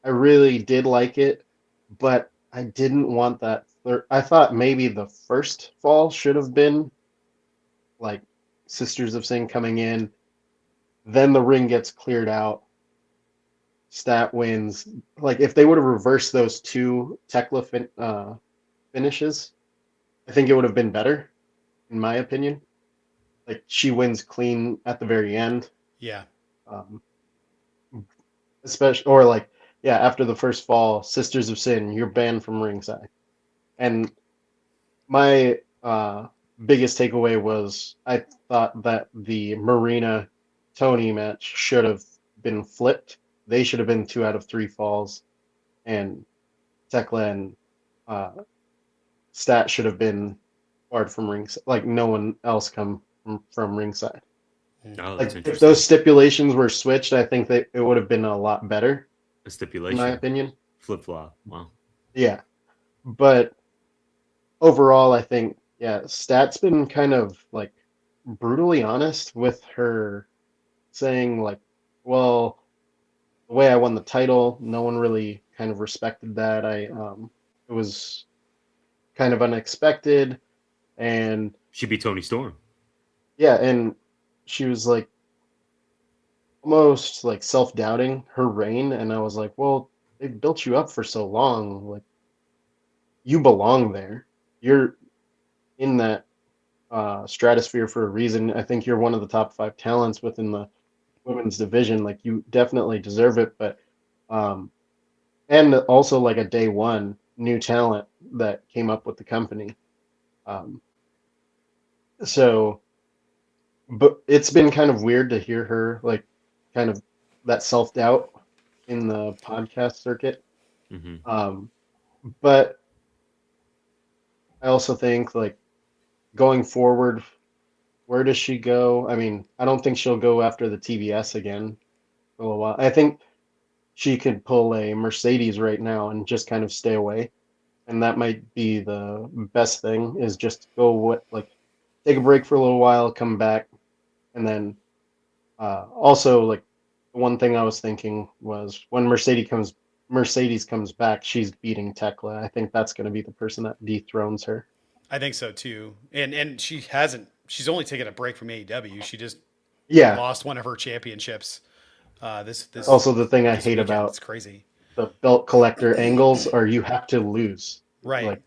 I really did like it, but I didn't want that third. I thought maybe the first fall should have been like Sisters of Sin coming in, then the ring gets cleared out, stat wins. Like if they would have reversed those two finishes, I think it would have been better, in my opinion. Like she wins clean at the very end, Yeah. um, especially or like yeah, after the first fall, Sisters of Sin, you're banned from ringside. And my biggest takeaway was I thought that the Marina Tony match should have been flipped. They should have been 2 out of 3 falls, and Tekla and uh, Stat should have been barred from ringside. Like no one else come from ringside. Mm. Oh, that's Like if those interesting. stipulations were switched, I think that it would have been a lot better, A in my stipulation. opinion. Flip flop. Wow. Yeah, but overall, I think yeah, Stat's been kind of like brutally honest with her saying like, well, the way I won the title, no one really kind of respected that. It was kind of unexpected, and Should be Tony Storm. yeah, and she was like, almost like self-doubting her reign, and I was like, well, they built you up for so long, like you belong there. You're in that stratosphere for a reason. I think you're one of the top 5 talents within the women's division. Like you definitely deserve it, but um, and also like a day one new talent that came up with the company. Um, so, but it's been kind of weird to hear her like kind of that self doubt in the podcast circuit. Hmm. Um, but I also think like going forward, where does she go? I mean, I don't think she'll go after the TBS again for a little while. I think she could pull a Mercedes right now and just kind of stay away. And that might be the best thing is just go what like take a break for a little while, come back, and then also like one thing I was thinking was when Mercedes comes back, she's beating Tekla. I think that's going to be the person that dethrones her. I think so too. And she's only taken a break from AEW. She just Yeah. lost one of her championships. Also, the thing I this hate weekend. about It's crazy. the belt collector angles are you have to lose. Right. Like,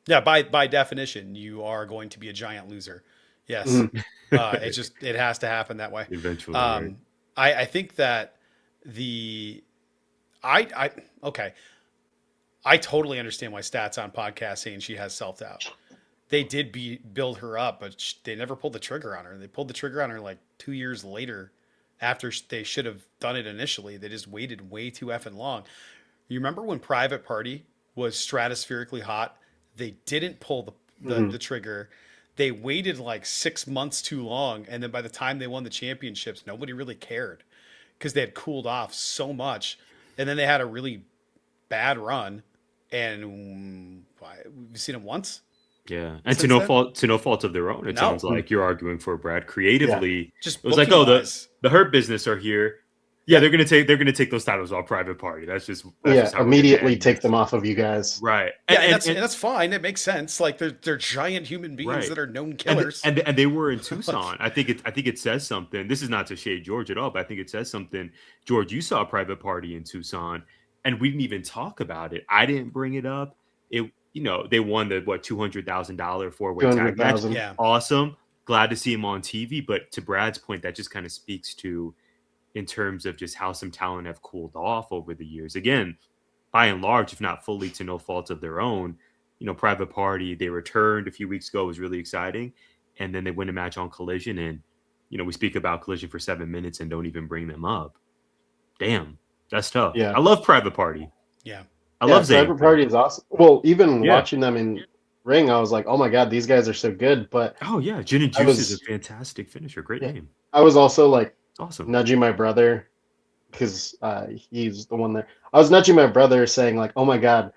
yeah, by definition, you are going to be a giant loser. Yes. mm, It has to happen that way. Eventually, right? I think that the I okay. I totally understand why Stats on podcast saying she has self doubt. They did build her up, but they never pulled the trigger on her. They pulled the trigger on her like 2 years later, after they should have done it initially. They just waited way too effing long. You remember when Private Party was stratospherically hot? They didn't pull the trigger. They waited like 6 months too long, and then by the time they won the championships, nobody really cared because they had cooled off so much, and then they had a really bad run, and we've seen them once. Yeah, and Since then? to no fault of their own, it No. sounds like you're arguing for Brad creatively. Just It was like, booking oh, wise. the Hurt Business are here. Yeah, they're gonna take those titles off Private Party. That's just how we're gonna immediately end take this. them off of you guys. Right. Yeah, and that's fine. It makes sense. Like they're giant human beings Right. that are known killers. And they were in Tucson. I think it says something. This is not to shade George at all, but I think it says something. George, you saw Private Party in Tucson, and we didn't even talk about it. I didn't bring it up. They won the $200,000 4-way tag match. 200,000. Yeah. Awesome. Glad to see him on TV. But to Brad's point, that just kind of speaks to in terms of just how some talent have cooled off over the years. Again, by and large, if not fully to no fault of their own, Private Party, they returned a few weeks ago, was really exciting. And then they win a match on Collision. And, we speak about Collision for 7 minutes and don't even bring them up. Damn, that's tough. Yeah. I love Private Party. Yeah. I love Zayn. Private Party is awesome. Well, even watching them in ring, I was like, oh my God, these guys are so good. But oh yeah, Gin and Juice is a fantastic finisher. Great name. I was also like Awesome. nudging my brother because he's the one there. I was nudging my brother saying like, oh my God.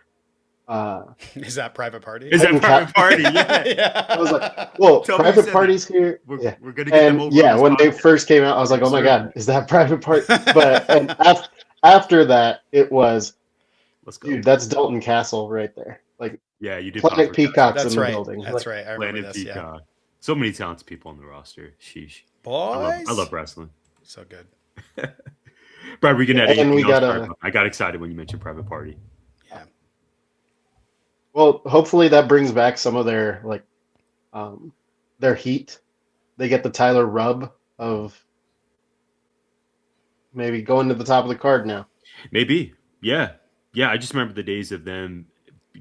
Is that Private Party? Is that Private Party? Yeah. Yeah. I was like, well, Tell me Private you Party's here. We're going to get And them over. yeah, on this when they podcast. first came out, I was like, oh my God, is that Private Party? But and after that, it was, Let's go. dude, that's Dalton Castle right there. Like, Yeah, you did. Planet Peacock's That's in the right. building. That's Like, right. I remember Planet this. Yeah. Peacock. So many talented people on the roster. Sheesh. Boys. I love wrestling. So good. Brad, we can add And anything we else? gotta- I got excited when you mentioned Private Party. Yeah. well, hopefully that brings back some of their like, their heat. They get the Tyler rub of maybe going to the top of the card now. Maybe. Yeah. I just remember the days of them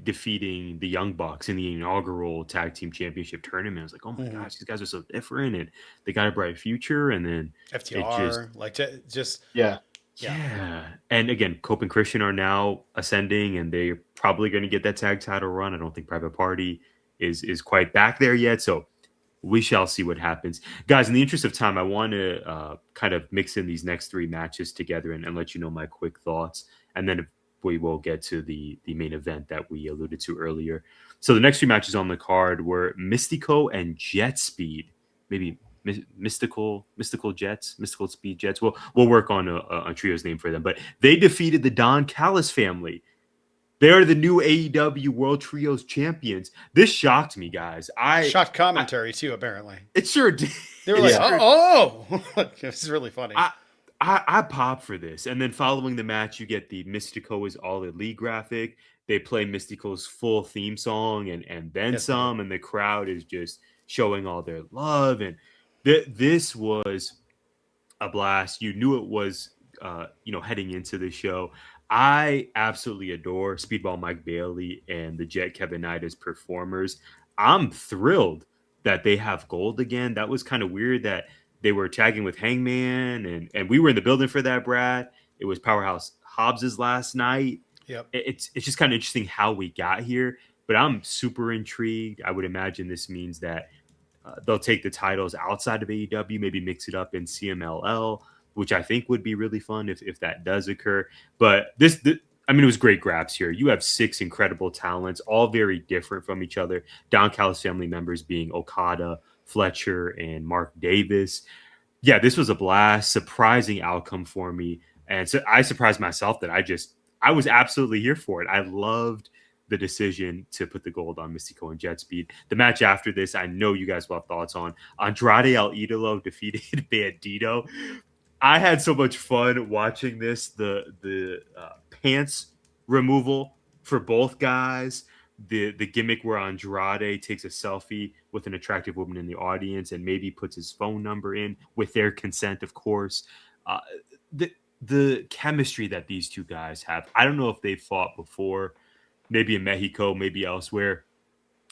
defeating the Young Bucks in the inaugural tag team championship tournament. I was like, oh my gosh, these guys are so different and they got a bright future. And then FTR, just Yeah. yeah. And again, Cope and Christian are now ascending and they're probably going to get that tag title run. I don't think Private Party is quite back there yet. So we shall see what happens. Guys, in the interest of time, I want to kind of mix in these next 3 matches together and let you know my quick thoughts. And then we will get to the main event that we alluded to earlier. So the next 3 matches on the card were Mystico and Jet Speed. Maybe Mystical Speed Jets. We'll work on a trio's name for them. But they defeated the Don Callis family. They are the new AEW World Trios champions. This shocked me, guys. Shocked commentary too, apparently. It sure did. They were like, oh, it was really funny. I pop for this. And then following the match, you get the Mystico is All Elite graphic. They play Mystico's full theme song and then some, and the crowd is just showing all their love. And this was a blast. You knew it was, heading into the show. I absolutely adore Speedball Mike Bailey and the Jet Kevin Knight as performers. I'm thrilled that they have gold again. That was kind of weird that they were tagging with Hangman, and we were in the building for that, Brad. It was Powerhouse Hobbs's last night. Yep. It's just kind of interesting how we got here, but I'm super intrigued. I would imagine this means that they'll take the titles outside of AEW, maybe mix it up in CMLL, which I think would be really fun if that does occur. But it was great grabs here. You have 6 incredible talents, all very different from each other. Don Callis family members being Okada, Fletcher, and Mark Davis. Yeah, this was a blast, surprising outcome for me. And so I surprised myself that I was absolutely here for it. I loved the decision to put the gold on Mystico and Jet Speed. The match after this, I know you guys will have thoughts on. Andrade El Idolo defeated Bandito. I had so much fun watching this. The pants removal for both guys. The gimmick where Andrade takes a selfie with an attractive woman in the audience and maybe puts his phone number in with their consent, of course. The chemistry that these two guys have. I don't know if they've fought before, maybe in Mexico, maybe elsewhere,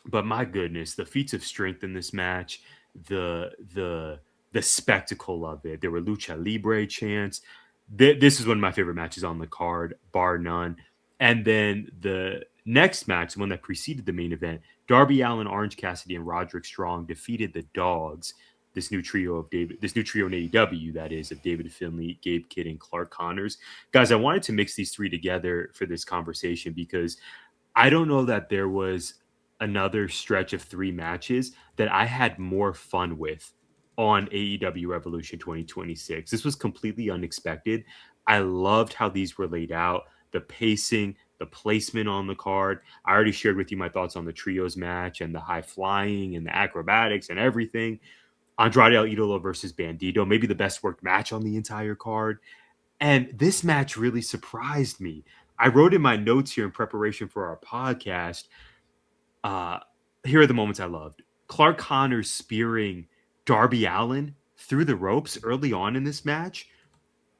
but my goodness, the feats of strength in this match, the spectacle of it. There were Lucha Libre chants. This is one of my favorite matches on the card, bar none. And then the next match, the one that preceded the main event, Darby Allin, Orange Cassidy, and Roderick Strong defeated the Dogs. This new trio in AEW, that is, of David Finlay, Gabe Kidd, and Clark Connors. Guys, I wanted to mix these 3 together for this conversation because I don't know that there was another stretch of 3 matches that I had more fun with on AEW Revolution 2026. This was completely unexpected. I loved how these were laid out, the pacing, the placement on the card. I already shared with you my thoughts on the trios match and the high flying and the acrobatics and everything. Andrade El Idolo versus Bandito, maybe the best worked match on the entire card. And this match really surprised me. I wrote in my notes here in preparation for our podcast, here are the moments I loved. Clark Connors spearing Darby Allin through the ropes early on in this match.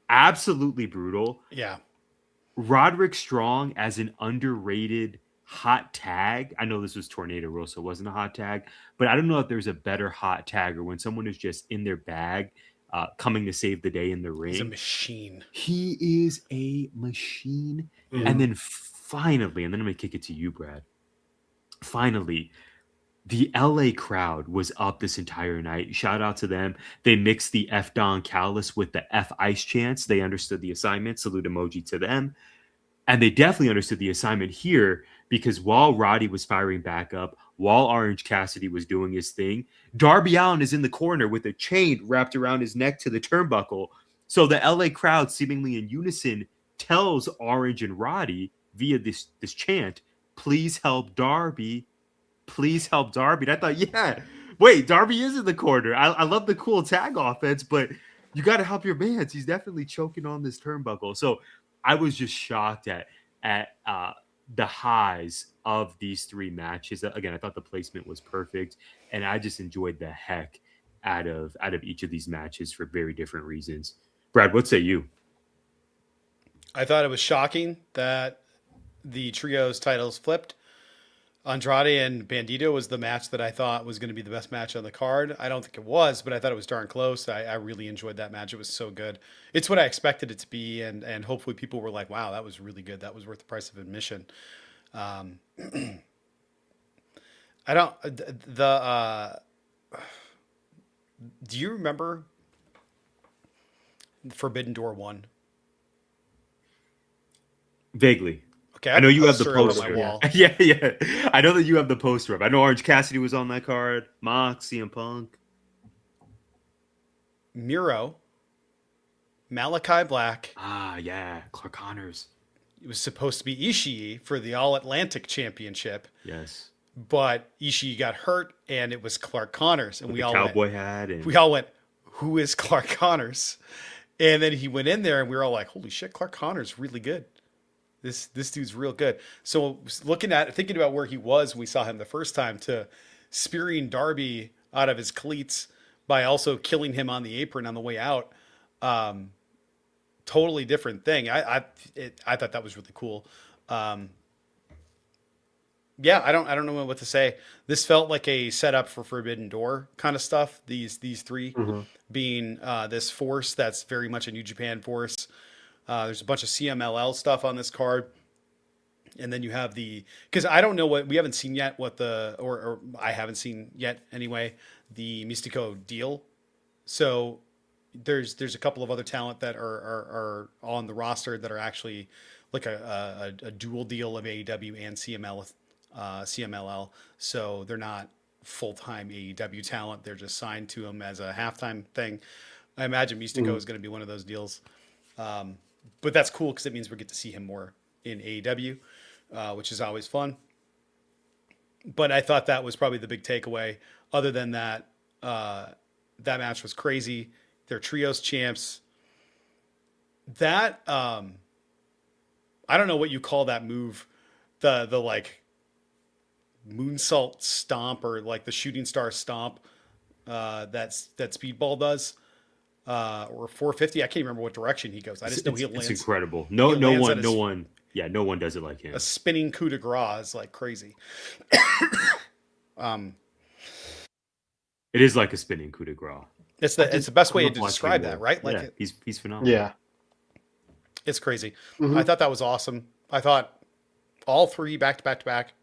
Absolutely brutal. Yeah. Roderick Strong as an underrated hot tag. I know this was Tornado Rule, so it wasn't a hot tag, but I don't know if there's a better hot tagger when someone is just in their bag, coming to save the day in the ring. He's a machine. He is a machine. Mm-hmm. And then finally, and then I'm going to kick it to you, Brad. Finally, the LA crowd was up this entire night. Shout out to them. They mixed the F Don Callis with the F Ice chants. They understood the assignment. Salute emoji to them. And they definitely understood the assignment here because while Roddy was firing back up, while Orange Cassidy was doing his thing, Darby Allin is in the corner with a chain wrapped around his neck to the turnbuckle. So the LA crowd, seemingly in unison, tells Orange and Roddy via this chant, please help Darby. Please help Darby. And I thought, yeah, wait, Darby is in the corner. I love the cool tag offense, but you got to help your man. He's definitely choking on this turnbuckle. So I was just shocked at the highs of these 3 matches. Again, I thought the placement was perfect, and I just enjoyed the heck out of each of these matches for very different reasons. Brad, what say you? I thought it was shocking that the trios titles flipped. Andrade and Bandito was the match that I thought was going to be the best match on the card. I don't think it was, but I thought it was darn close. I really enjoyed that match. It was so good. It's what I expected it to be, and hopefully people were like, wow, that was really good. That was worth the price of admission. I don't... do you remember Forbidden Door 1? Vaguely. Okay, I know you have the poster poster. on my wall. Yeah. I know that you have the poster up. I know Orange Cassidy was on that card. Mox, CM Punk. Miro, Malachi Black. Ah, yeah. Clark Connors. it was supposed to be Ishii for the All Atlantic Championship, Yes. but Ishii got hurt, and it was Clark Connors, and With we the all cowboy hat and went, "Who is Clark Connors?" And then he went in there, and we were all like, "Holy shit, Clark Connors really good. This dude's real good." So thinking about where he was when we saw him the first time, to spearing Darby out of his cleats by also killing him on the apron on the way out. Totally different thing. I thought that was really cool. Yeah, I don't know what to say. This felt like a setup for Forbidden Door kind of stuff. These three Mhm. being this force that's very much a New Japan force. There's a bunch of CMLL stuff on this card. And then you have because I don't know we haven't seen yet or I haven't seen yet anyway, the Mystico deal. So there's a couple of other talent that are on the roster that are actually like a dual deal of AEW and CMLL. So they're not full-time AEW talent. They're just signed to them as a halftime thing. I imagine Mystico is going to be one of those deals. But that's cool because it means we get to see him more in AEW, which is always fun. But I thought that was probably the big takeaway. Other than that, that match was crazy. They're trios champs. That I don't know what you call that move, the like moonsault stomp or like the shooting star stomp that Speedball does. Or 450. I can't remember what direction he goes. I just know he lands. It's incredible. No one does it like him. A spinning coup de grace is like crazy. It is like a spinning coup de grace. It's the best way to describe that, right? Like yeah, he's phenomenal. Yeah, it's crazy. Mhm. I thought that was awesome. I thought all three back to back to back.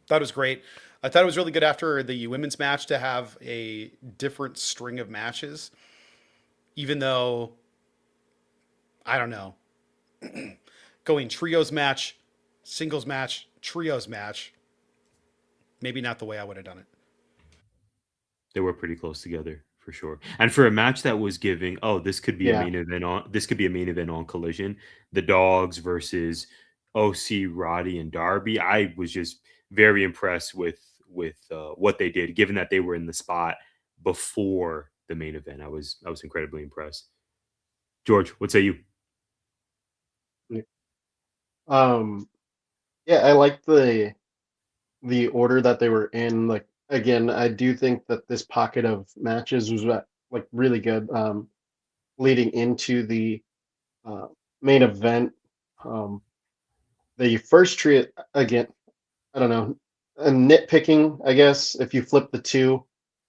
That was great. I thought it was really good after the women's match to have a different string of matches, even though I don't know, going trios match, singles match, trios match, maybe not the way I would have done it. They were pretty close together for sure. And for a match that was giving, this could be a main event on Collision, the Dogs versus OC, Roddy, and Darby. I was just very impressed with what they did, given that they were in the spot before the main event. I was incredibly impressed. George, what say you? Yeah, I like the order that they were in. Like again, I do think that this pocket of matches was like really good. Leading into the uh, main event, the first trio again. I don't know, nitpicking. I guess if you flip the two,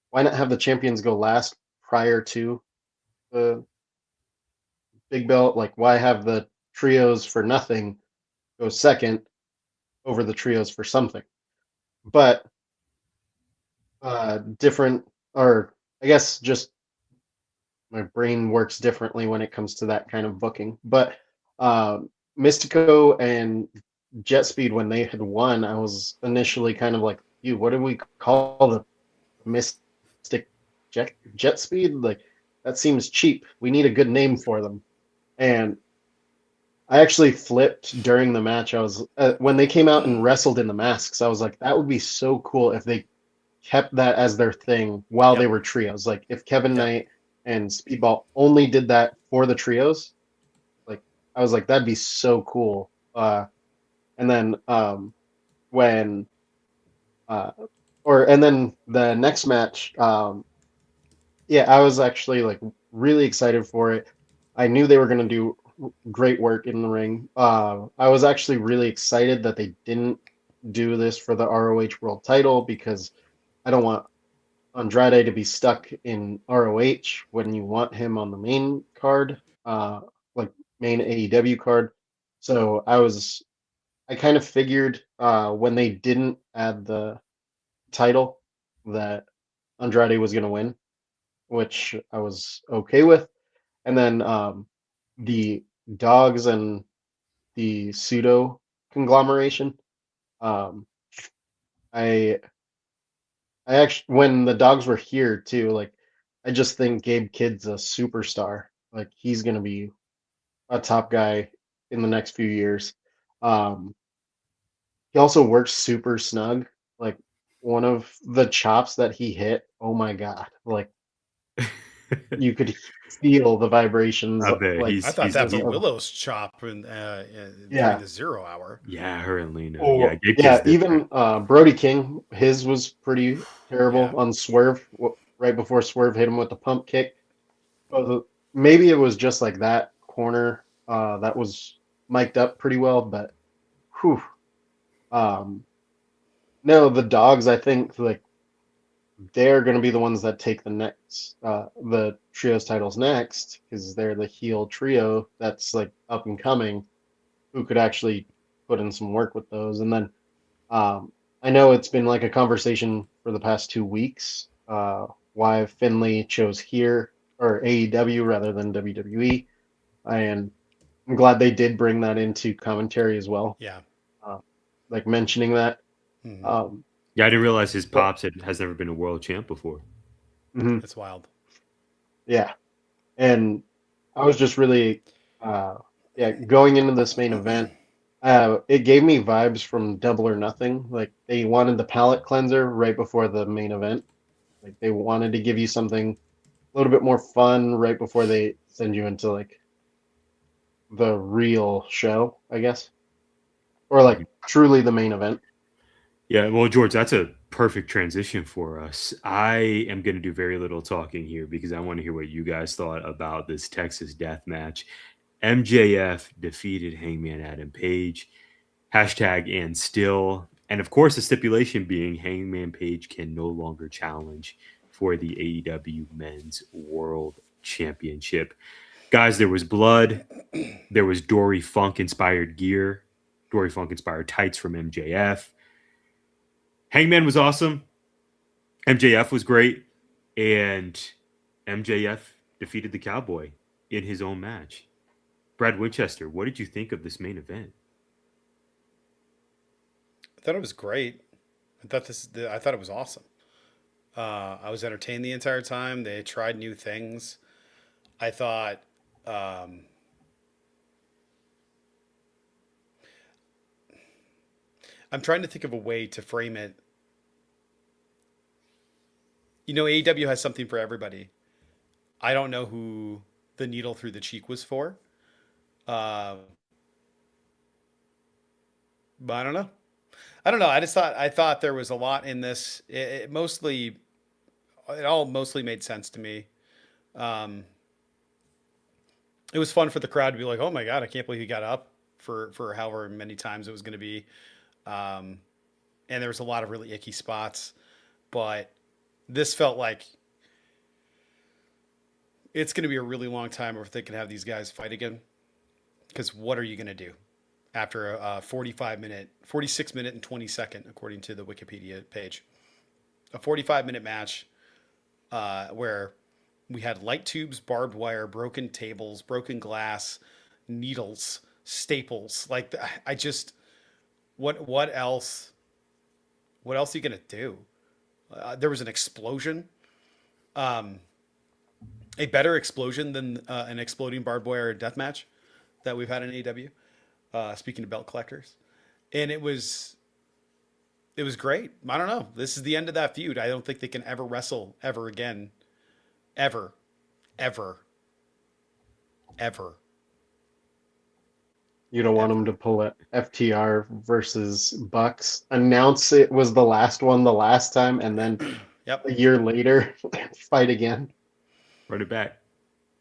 why not have the champions go last prior to the big belt? Like, why have the trios for nothing go second over the trios for something? But different, or I guess just my brain works differently when it comes to that kind of booking. But Mystico and Jet Speed, when they had won, I was initially kind of like, what do we call the Mystic Jet Speed? Like, that seems cheap. We need a good name for them. And I actually flipped during the match. I was when they came out and wrestled in the masks, I was like, that would be so cool if they kept that as their thing while they were trios. Like if Kevin Knight and Speedball only did that for the trios, like I was like, that'd be so cool. And then when and then the next match, I was actually like really excited for it. I knew they were going to do great work in the ring. I was actually really excited that they didn't do this for the ROH World Title because I don't want Andrade to be stuck in ROH when you want him on the main card, like main AEW card. So I kind of figured when they didn't add the title that Andrade was going to win, which I was okay with. And then the Dogs and the pseudo conglomeration. I actually, when the Dogs were here too, like I just think Gabe Kidd's a superstar. Like he's gonna be a top guy in the next few years. Um, he also works super snug. Like one of the chops that he hit, oh my God, like you could feel the vibrations, I bet like I thought that was a of, Willow's chop during yeah. the 0 hour. yeah, her and Lena. Yeah, Oh, Gabe yeah, Kidd's different. even Brody King, his was pretty Yeah. terrible on Swerve right before Swerve hit him with the pump kick. Maybe it was just like that corner that was mic'd up pretty well, but whew. Um, no, the dogs, I think like they're going to be the ones that take the trios titles next because they're the heel trio that's like up and coming who could actually put in some work with those. And then I know it's been like a conversation for the past 2 weeks why Finley chose here or AEW rather than WWE, and I'm glad they did bring that into commentary as well, Yeah. uh, like mentioning that. Hmm. Um, Yeah, I didn't realize his but pops has never been a world champ before. mhm, It's wild. yeah, and I was just really, uh, yeah, going into this main event. It gave me vibes from Double or Nothing. Like they wanted the palate cleanser right before the main event. Like they wanted to give you something a little bit more fun right before they send you into like the real show, I guess, or like truly the main event. Yeah, well, George, that's a perfect transition for us. I am going to do very little talking here because I want to hear what you guys thought about this Texas death match. MJF defeated Hangman Adam Page. Hashtag and still. And of course, the stipulation being Hangman Page can no longer challenge for the AEW Men's World Championship. Guys, there was blood. There was Dory Funk inspired gear, Dory Funk inspired tights from MJF. Hangman was awesome. MJF was great. And MJF defeated the Cowboy in his own match. Brad Winchester, what did you think of this main event? I thought it was great. I thought it was awesome. I was entertained the entire time. They tried new things. I thought um, I'm trying to think of a way to frame it. You know, AEW has something for everybody. I don't know who the needle through the cheek was for, uh, but I don't know. I don't know. I thought there was a lot in this. It all mostly made sense to me. Um, it was fun for the crowd to be like, "Oh my god, I can't believe he got up for however many times it was going to be." Um, and there was a lot of really icky spots, but this felt like it's going to be a really long time before they can have these guys fight again. Because what are you going to do after a 46 minute and 20-second, according to the Wikipedia page, a 45-minute match where we had light tubes, barbed wire, broken tables, broken glass, needles, staples. Like I just what else? What else are you gonna do? There was an explosion, um, a better explosion than an exploding barbed wire death match that we've had in AEW. Speaking of belt collectors, and it was great. I don't know. This is the end of that feud. I don't think they can ever wrestle ever again, ever, ever, ever, You don't want them ever. to pull a FTR versus Bucks, announce it was the last one the last time, and then Yep. a year later fight again. Run it back.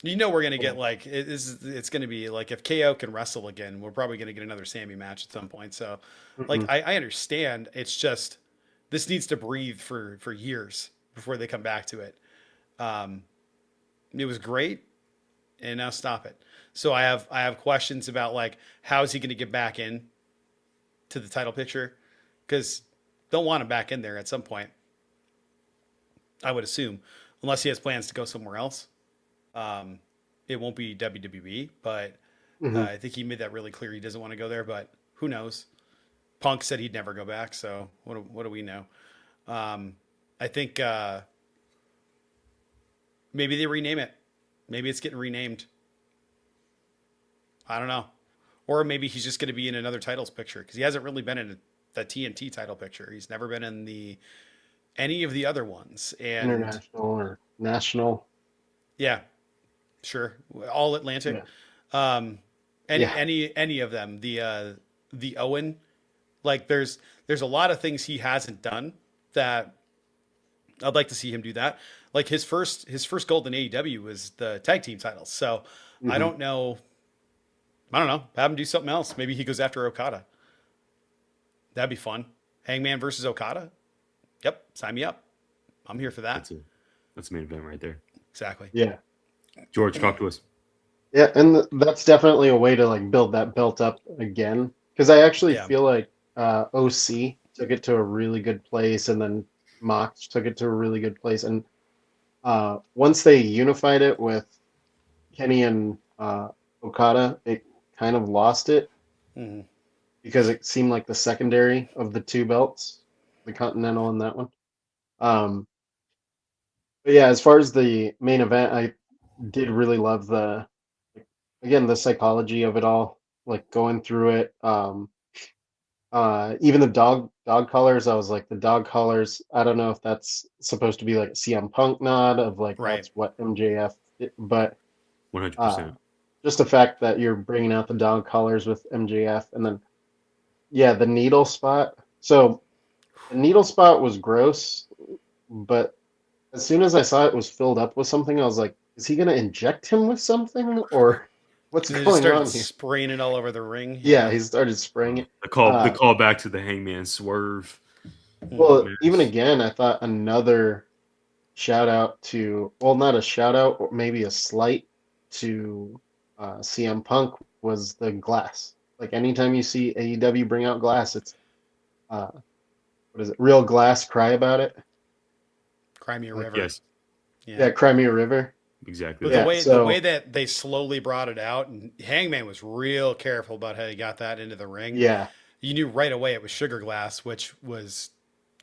You know we're gonna get Oh, like it's gonna be like if KO can wrestle again, we're probably gonna get another Sammy match at some point. So, like mm-mm. I understand. It's just this needs to breathe for years before they come back to it. Um, it was great, and now stop it. So I have questions about like how is he gonna get back in to the title picture because they'll want him back in there at some point. I would assume, unless he has plans to go somewhere else. Um, it won't be WWE, but Mhm. I think he made that really clear. He doesn't want to go there, but who knows? Punk said he'd never go back, so what do we know? Um, I think maybe they rename it. Maybe it's getting renamed. I don't know. Or maybe he's just going to be in another titles picture because he hasn't really been in the TNT title picture. He's never been in any of the other ones. And International or national. yeah, sure, all Atlantic. Yeah. Um, Yeah. any of them. The Owen, like there's a lot of things he hasn't done that I'd like to see him do that. Like his first gold in AEW was the tag team titles. So I Mhm. don't know. I don't know. Have him do something else. Maybe he goes after Okada. That'd be fun. Hangman versus Okada. Yep, sign me up. I'm here for that. That's a main event right there. Exactly. Yeah. George, talk to us. Yeah, and that's definitely a way to like build that belt up again. Because I actually Yeah. feel like OC took it to a really good place, and then Mox took it to a really good place. And once they unified it with Kenny and Okada, it kind of lost it Mhm. because it seemed like the secondary of the two belts, the Continental and that one. Um, but yeah, as far as the main event, I did really love the psychology of it all, like going through it. Even the dog collars, I was like, the dog collars, I don't know if that's supposed to be like a CM Punk nod of like Right. that's what MJF did, but 100%. just the fact that you're bringing out the dog collars with MJF, and then yeah, the needle spot. So the needle spot was gross, but as soon as I saw it was filled up with something, I was like, is he gonna inject him with something or what's And they just going started on here? spraying it all over the ring. Yeah, he started spraying it. The call back to the Hangman swerve. Well, match. even again, I thought another shout out to, well, not a shout out, or maybe a slight to CM Punk was the glass. Like anytime you see AEW bring out glass, it's what is it? Real glass, cry about it. Crimea Like, River. Yes, yeah, Crimea River. exactly. But Yeah, the way that they slowly brought it out, and Hangman was real careful about how he got that into the ring. Yeah, You knew right away it was sugar glass, which was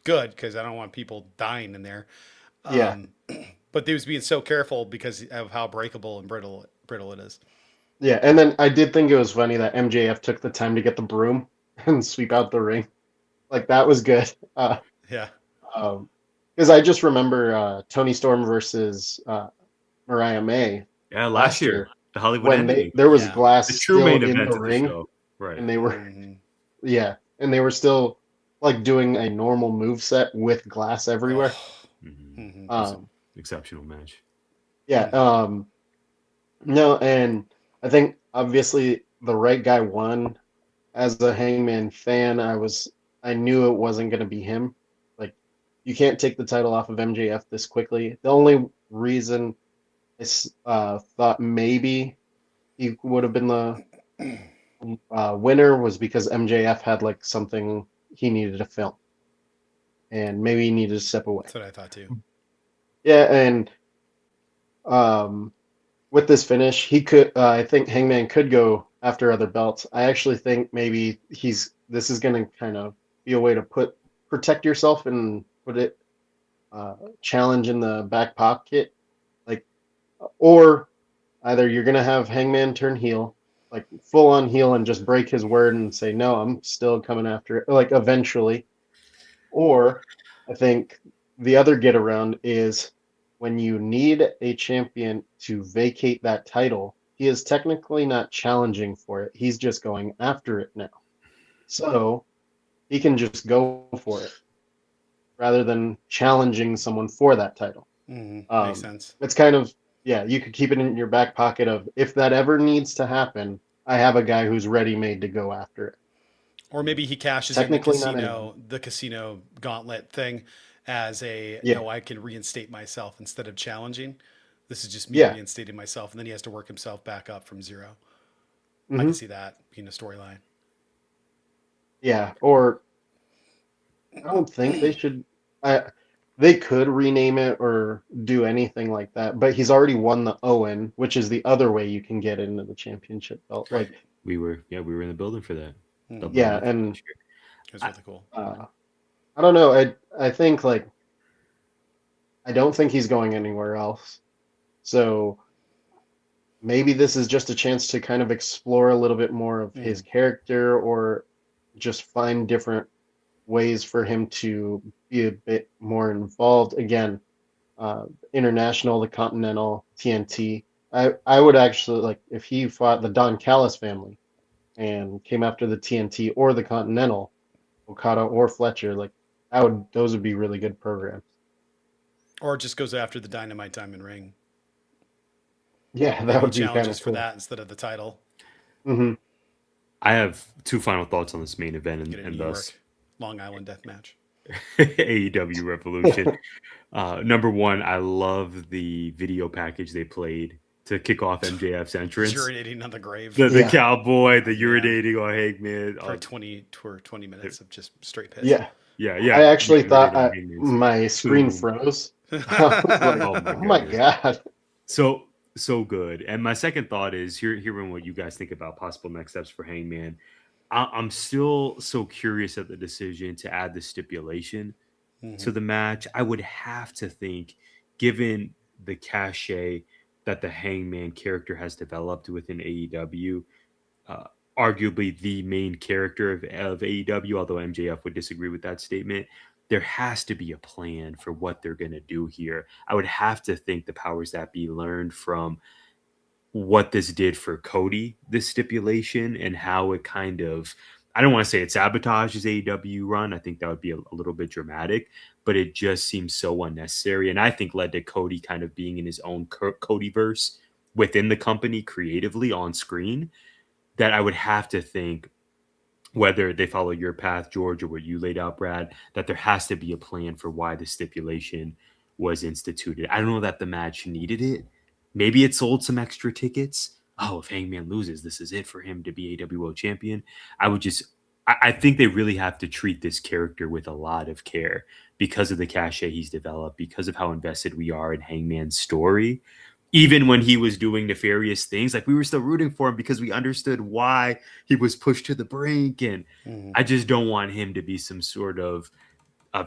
good because I don't want people dying in there. yeah, But they was being so careful because of how breakable and brittle it is. yeah. And then I did think it was funny that MJF took the time to get the broom and sweep out the ring. Like that was good. Yeah. Because I just remember Tony Storm versus Mariah May Yeah, last year, the Hollywood when ending. there was Yeah. glass The true still main in event the of the ring, show. Right. and they were Mhm. yeah, and they were still like doing a normal move set with glass everywhere. Mhm. It was an Um, exceptional match. yeah, no, and I think obviously the right guy won. As a Hangman fan, I knew it wasn't going to be him. Like you can't take the title off of MJF this quickly. The only reason thought maybe he would have been the winner was because MJF had like something he needed to film, and maybe he needed to step away. That's what I thought too. Yeah, and um, with this finish, he could. I think Hangman could go after other belts. I actually think maybe this is going to kind of be a way to protect yourself and put it challenge in the back pocket, like, or either you're going to have Hangman turn heel, like full on heel, and just break his word and say no, I'm still coming after it, like eventually. Or I think the other get around is when you need a champion to vacate that title, he is technically not challenging for it. He's just going after it now. So he can just go for it rather than challenging someone for that title. Makes sense. It's kind of, yeah, you could keep it in your back pocket of if that ever needs to happen, I have a guy who's ready made to go after it. Or maybe he cashes in Technically not anyone. the casino gauntlet thing as a Yeah. no, I can reinstate myself instead of challenging. This is just me Yeah. reinstating myself, and then he has to work himself back up from 0. I Mhm. can see that being a storyline. Yeah, or I don't think they should. They could rename it or do anything like that, but he's already won the Owen, which is the other way you can get into the championship belt. Right. Like, We were in the building for that. yeah, and It was really cool. I don't know. I think like I don't think he's going anywhere else. So maybe this is just a chance to kind of explore a little bit more of his character, or just find different ways for him to be a bit more involved. Again, international, the Continental, TNT. I would actually like if he fought the Don Callis family and came after the TNT or the Continental, Okada or Fletcher. Like those would be really good programs. Or just goes after the Dynamite Diamond Ring. Yeah, that Maybe would be kind challenges of for cool. that instead of the title. Mm-hmm. I have two final thoughts on this main event Get a and New thus York Long Island death match. AEW Revolution. Number one, I love the video package they played to kick off MJF's entrance. Urinating on the grave. The cowboy, the urinating on Hangman. For 20 minutes of just straight piss. Yeah. Yeah. I actually thought Hangman's my screen tomb. froze. I was like, oh my God. So good. And my second thought is hearing what you guys think about possible next steps for Hangman. I'm still so curious at the decision to add the stipulation to the match. I would have to think, given the cachet that the Hangman character has developed within AEW, arguably the main character of AEW, although MJF would disagree with that statement, there has to be a plan for what they're going to do here. I would have to think the powers that be learned from what this did for Cody, this stipulation, and how it kind of, I don't want to say it sabotages AEW run. I think that would be a little bit dramatic, but it just seems so unnecessary. And I think led to Cody kind of being in his own Codyverse within the company creatively on screen, that I would have to think, whether they follow your path, George, or what you laid out, Brad, that there has to be a plan for why the stipulation was instituted. I don't know that the match needed it. Maybe it sold some extra tickets. Oh, if Hangman loses, this is it for him to be AEW World Champion. I think they really have to treat this character with a lot of care because of the cachet he's developed, because of how invested we are in Hangman's story. Even when he was doing nefarious things, like we were still rooting for him because we understood why he was pushed to the brink. And I just don't want him to be some sort of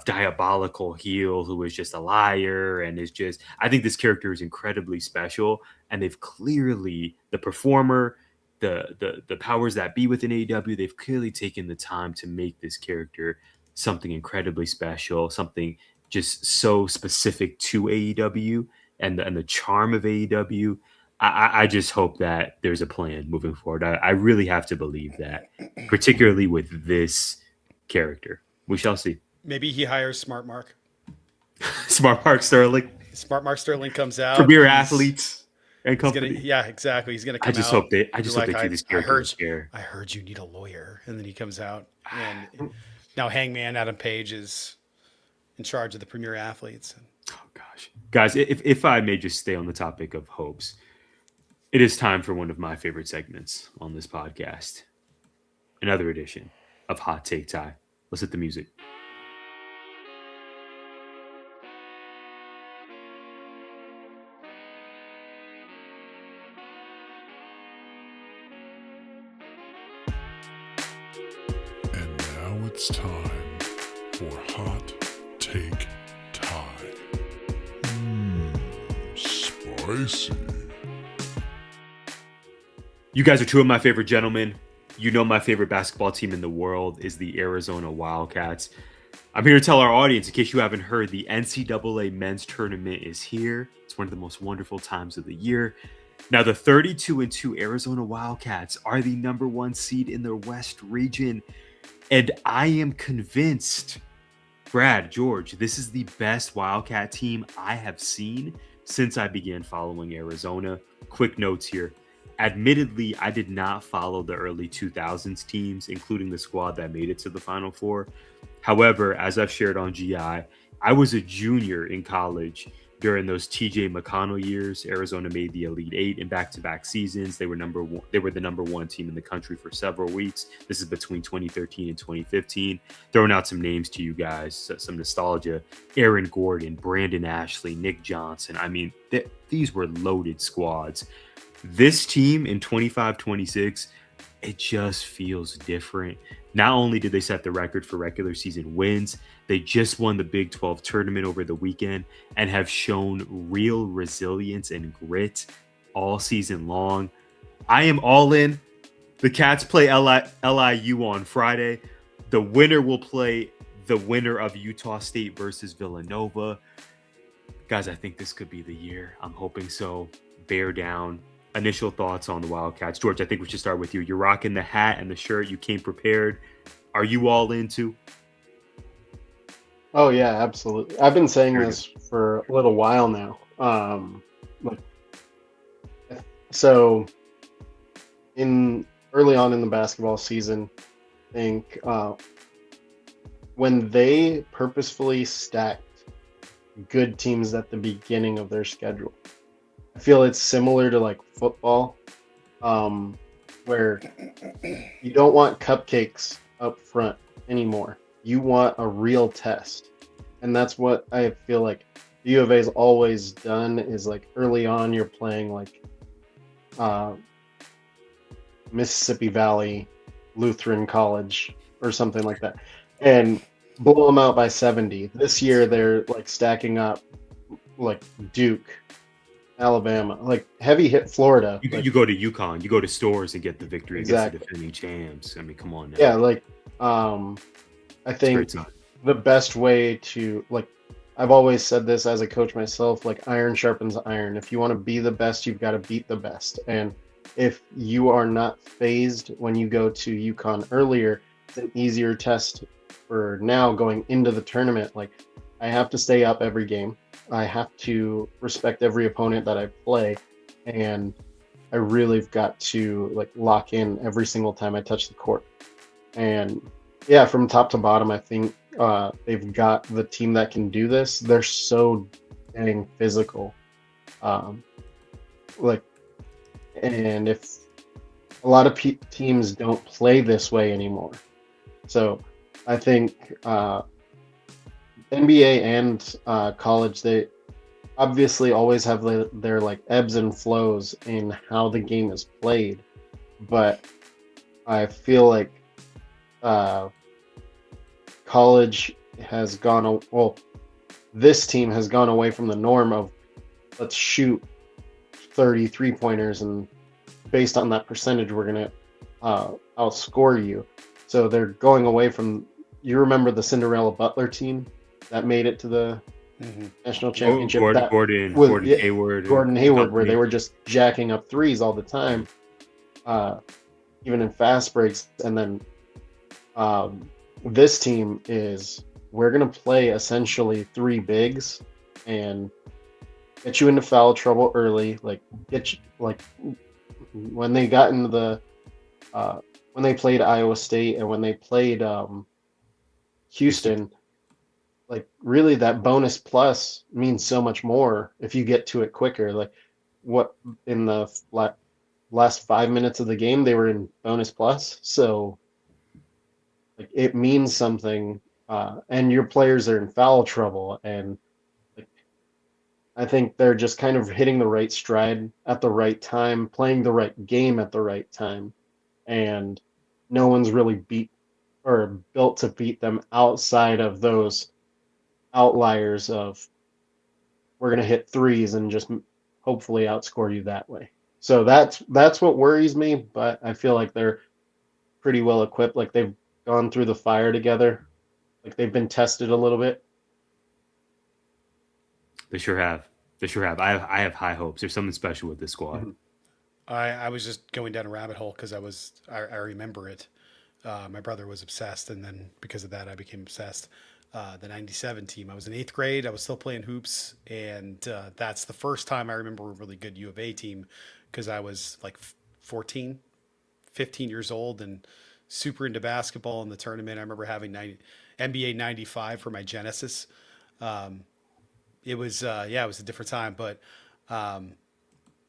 diabolical heel who is just a liar and is just, I think this character is incredibly special, and they've clearly, the performer, the powers that be within AEW, they've clearly taken the time to make this character something incredibly special, something just so specific to AEW and the charm of AEW. I just hope that there's a plan moving forward. I really have to believe that, particularly with this character. We shall see. Maybe he hires Smart Mark. Smart Mark Sterling. Smart Mark Sterling comes out. Premier athletes and company. Yeah, exactly. He's gonna come out. I just hope they treat this character. I heard you need a lawyer, and then he comes out, and now Hangman Adam Page is in charge of the Premier Athletes. Oh gosh, guys, if I may just stay on the topic of hopes, it is time for one of my favorite segments on this podcast. Another edition of Hot Take Tie. Let's hit the music. And now it's time for Hot Take Tie. Spicy. You guys are two of my favorite gentlemen. You know my favorite basketball team in the world is the Arizona Wildcats. I'm here to tell our audience, in case you haven't heard, the NCAA men's tournament is here. It's one of the most wonderful times of the year. Now, the 32-2 Arizona Wildcats are the number one seed in the West region. And I am convinced, Brad, George, this is the best Wildcat team I have seen since I began following Arizona. Quick notes here. Admittedly, I did not follow the early 2000s teams, including the squad that made it to the Final Four. However, as I've shared on GI, I was a junior in college during those TJ McConnell years. Arizona made the Elite Eight in back-to-back seasons. They were the number one team in the country for several weeks. This is between 2013 and 2015. Throwing out some names to you guys, some nostalgia. Aaron Gordon, Brandon Ashley, Nick Johnson. I mean, these were loaded squads. This team in 25-26, it just feels different. Not only did they set the record for regular season wins, they just won the Big 12 tournament over the weekend and have shown real resilience and grit all season long. I am all in. The Cats play LIU on Friday. The winner will play the winner of Utah State versus Villanova. Guys, I think this could be the year. I'm hoping so. Bear down. Initial thoughts on the Wildcats. George, I think we should start with you. You're rocking the hat and the shirt. You came prepared. Are you all in too? Oh yeah, absolutely. I've been saying this for a little while now. Like, so in early on in the basketball season, I think when they purposefully stacked good teams at the beginning of their schedule, I feel it's similar to like football, where you don't want cupcakes up front anymore. You want a real test. And that's what I feel like the U of A's always done is like early on you're playing like Mississippi Valley Lutheran College or something like that and blow them out by 70. This year they're like stacking up like Duke, Alabama, like heavy hit Florida. You go to UConn, you go to Stores and get the victory Exactly. against the defending champs. I mean, come on now. Yeah, like I think the best way to, like, I've always said this as a coach myself, like iron sharpens iron. If you want to be the best, you've got to beat the best. And if you are not phased when you go to UConn earlier, it's an easier test for now going into the tournament. Like, I have to stay up every game. I have to respect every opponent that I play. And I really have got to like lock in every single time I touch the court. And yeah, from top to bottom, I think they've got the team that can do this. They're so dang physical. Like, and if a lot of teams don't play this way anymore. So I think NBA and college, they obviously always have their like ebbs and flows in how the game is played. But I feel like college has gone, well, this team has gone away from the norm of let's shoot 30 3-pointers and based on that percentage we're going to outscore you. So they're going away from, you remember the Cinderella Butler team that made it to the national championship? Gordon Hayward, where they were just jacking up threes all the time, even in fast breaks. And then this team is, we're going to play essentially three bigs and get you into foul trouble early. Like, get you, like when they got into the when they played Iowa State and when they played Houston, like really that bonus plus means so much more if you get to it quicker. Like, what in the last 5 minutes of the game they were in bonus plus, so like it means something, and your players are in foul trouble, and like, I think they're just kind of hitting the right stride at the right time, playing the right game at the right time, and no one's really built to beat them outside of those outliers of we're going to hit threes and just hopefully outscore you that way. So that's what worries me, but I feel like they're pretty well equipped. Like, they've gone through the fire together. Like, they've been tested a little bit. They sure have. I have high hopes. There's something special with this squad. Mm-hmm. I was just going down a rabbit hole because I remember it. My brother was obsessed, and then because of that, I became obsessed. The '97 team. I was in 8th grade. I was still playing hoops, and that's the first time I remember a really good U of A team because I was like 14, 15 years old and super into basketball in the tournament. I remember having NBA 95 for my Genesis. It was it was a different time, but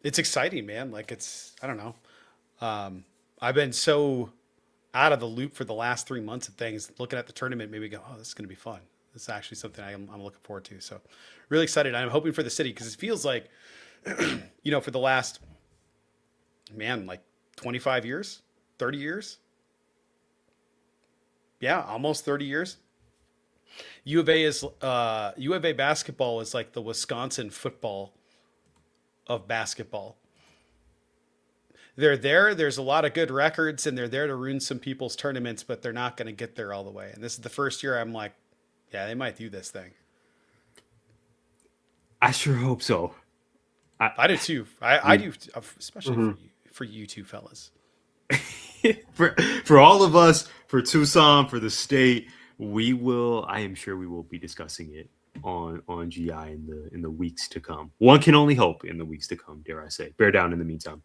it's exciting, man. Like, it's, I don't know. I've been so out of the loop for the last 3 months of things. Looking at the tournament made me go, oh, this is going to be fun. This is actually something I'm looking forward to. So really excited. I'm hoping for the city because it feels like, for the last, like 25 years, 30 years. Yeah, almost 30 years. U of A basketball is like the Wisconsin football of basketball. they're there. There's a lot of good records, and they're there to ruin some people's tournaments, but they're not going to get there all the way. And this is the first year I'm like, yeah, they might do this thing. I sure hope so. I do too. I do, especially Mm-hmm. for you two fellas. For all of us, for Tucson, for the state, we will. I am sure we will be discussing it on GI in the weeks to come. One can only hope in the weeks to come. Dare I say? Bear down in the meantime,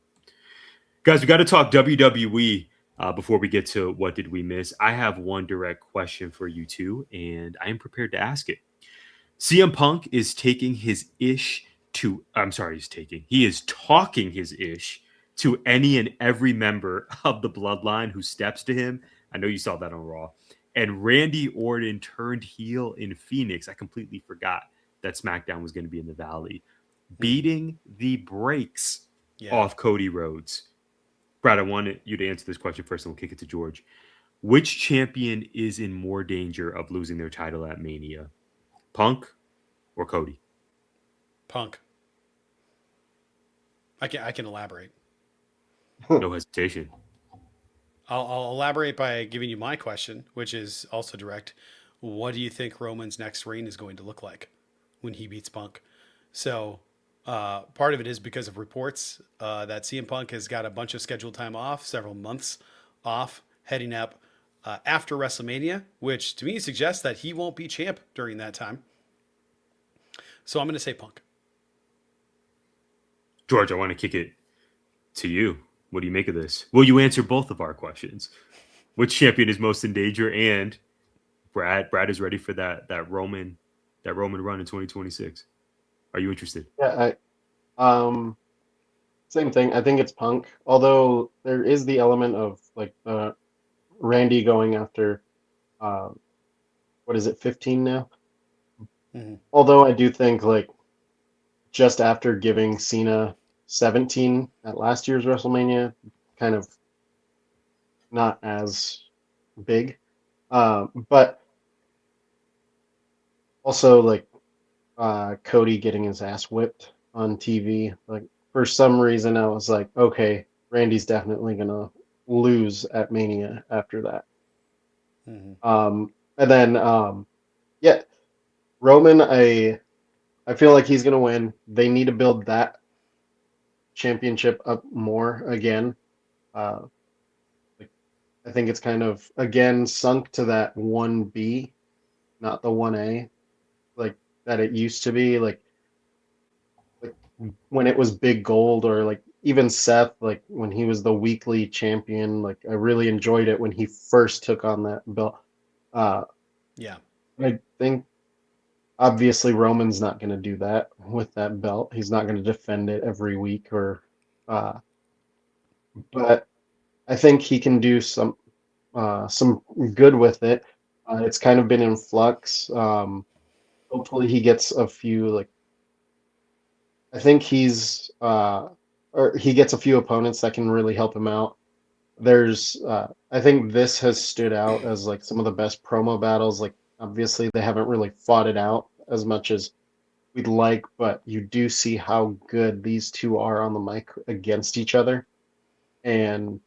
guys. We got to talk WWE before we get to what did we miss. I have one direct question for you two, and I am prepared to ask it. CM Punk is taking his ish to. I'm sorry, he's taking. He is talking his ish to any and every member of the bloodline who steps to him. I know you saw that on Raw. And Randy Orton turned heel in Phoenix. I completely forgot that SmackDown was going to be in the Valley, beating the brakes off Cody Rhodes. Brad, I wanted you to answer this question first, and we'll kick it to George. Which champion is in more danger of losing their title at Mania? Punk or Cody? Punk. I can elaborate. No hesitation. I'll elaborate by giving you my question, which is also direct. What do you think Roman's next reign is going to look like when he beats Punk? So part of it is because of reports that CM Punk has got a bunch of scheduled time off, several months off, heading up after WrestleMania, which to me suggests that he won't be champ during that time. So I'm going to say Punk. George, I want to kick it to you. What do you make of this? Will you answer both of our questions? Which champion is most in danger? And Brad is ready for that Roman run in 2026. Are you interested? Yeah, same thing. I think it's Punk. Although there is the element of like Randy going after what is it, 15 now? Mm-hmm. Although I do think like just after giving Cena 17 at last year's WrestleMania, kind of not as big. But also like Cody getting his ass whipped on TV. Like for some reason I was like, okay, Randy's definitely gonna lose at Mania after that. Mm-hmm. And then yeah, Roman, I feel like he's gonna win. They need to build that championship up more again. Like, I think it's kind of again sunk to that 1B, not the 1A, like that it used to be. Like when it was Big Gold or like even Seth, like when he was the weekly champion. Like I really enjoyed it when he first took on that belt. Yeah. I think obviously Roman's not going to do that with that belt. He's not going to defend it every week or but I think he can do some good with it. It's kind of been in flux. Hopefully he gets a few like I think he's or he gets a few opponents that can really help him out. There's I think this has stood out as like some of the best promo battles. Like obviously they haven't really fought it out as much as we'd like, but you do see how good these two are on the mic against each other. And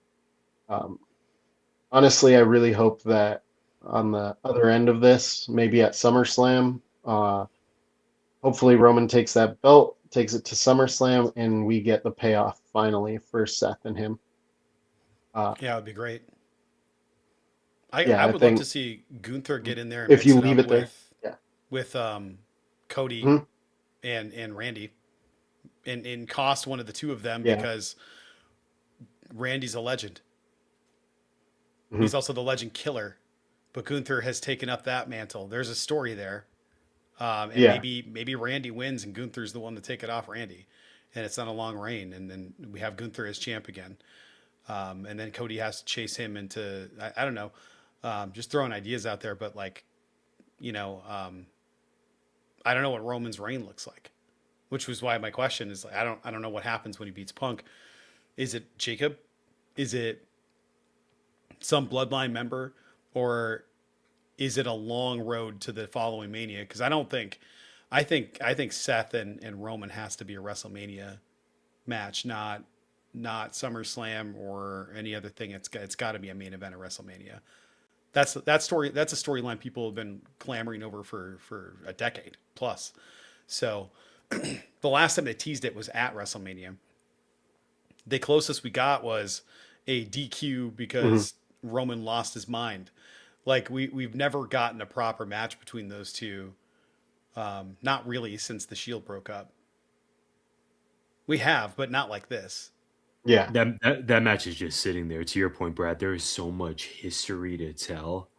honestly, I really hope that on the other end of this, maybe at SummerSlam, hopefully Roman takes that belt, takes it to SummerSlam, and we get the payoff finally for Seth and him. Yeah, it would be great. I Yeah, would love think to see Gunther get in there and if mix you it leave up it there, yeah. with Cody Mhm. and Randy and cost one of the two of them Yeah. because Randy's a legend. Mhm. He's also the legend killer, but Gunther has taken up that mantle. There's a story there. And Yeah. maybe Randy wins and Gunther's the one to take it off Randy. And it's not a long reign. And then we have Gunther as champ again. And then Cody has to chase him into, I don't know, just throwing ideas out there. But like, you know, I don't know what Roman's reign looks like, which was why my question is like, I don't know what happens when he beats Punk. Is it Jacob? Is it some bloodline member? Or is it a long road to the following Mania? Because I think Seth and Roman has to be a WrestleMania match, not not SummerSlam or any other thing. It's got to be a main event at WrestleMania. That's a storyline people have been clamoring over for a decade plus. So the last time they teased it was at WrestleMania. The closest we got was a DQ because Roman lost his mind. Like we've never gotten a proper match between those two. Not really since the Shield broke up. We have, but not like this. Yeah. That match is just sitting there. To your point, Brad, there is so much history to tell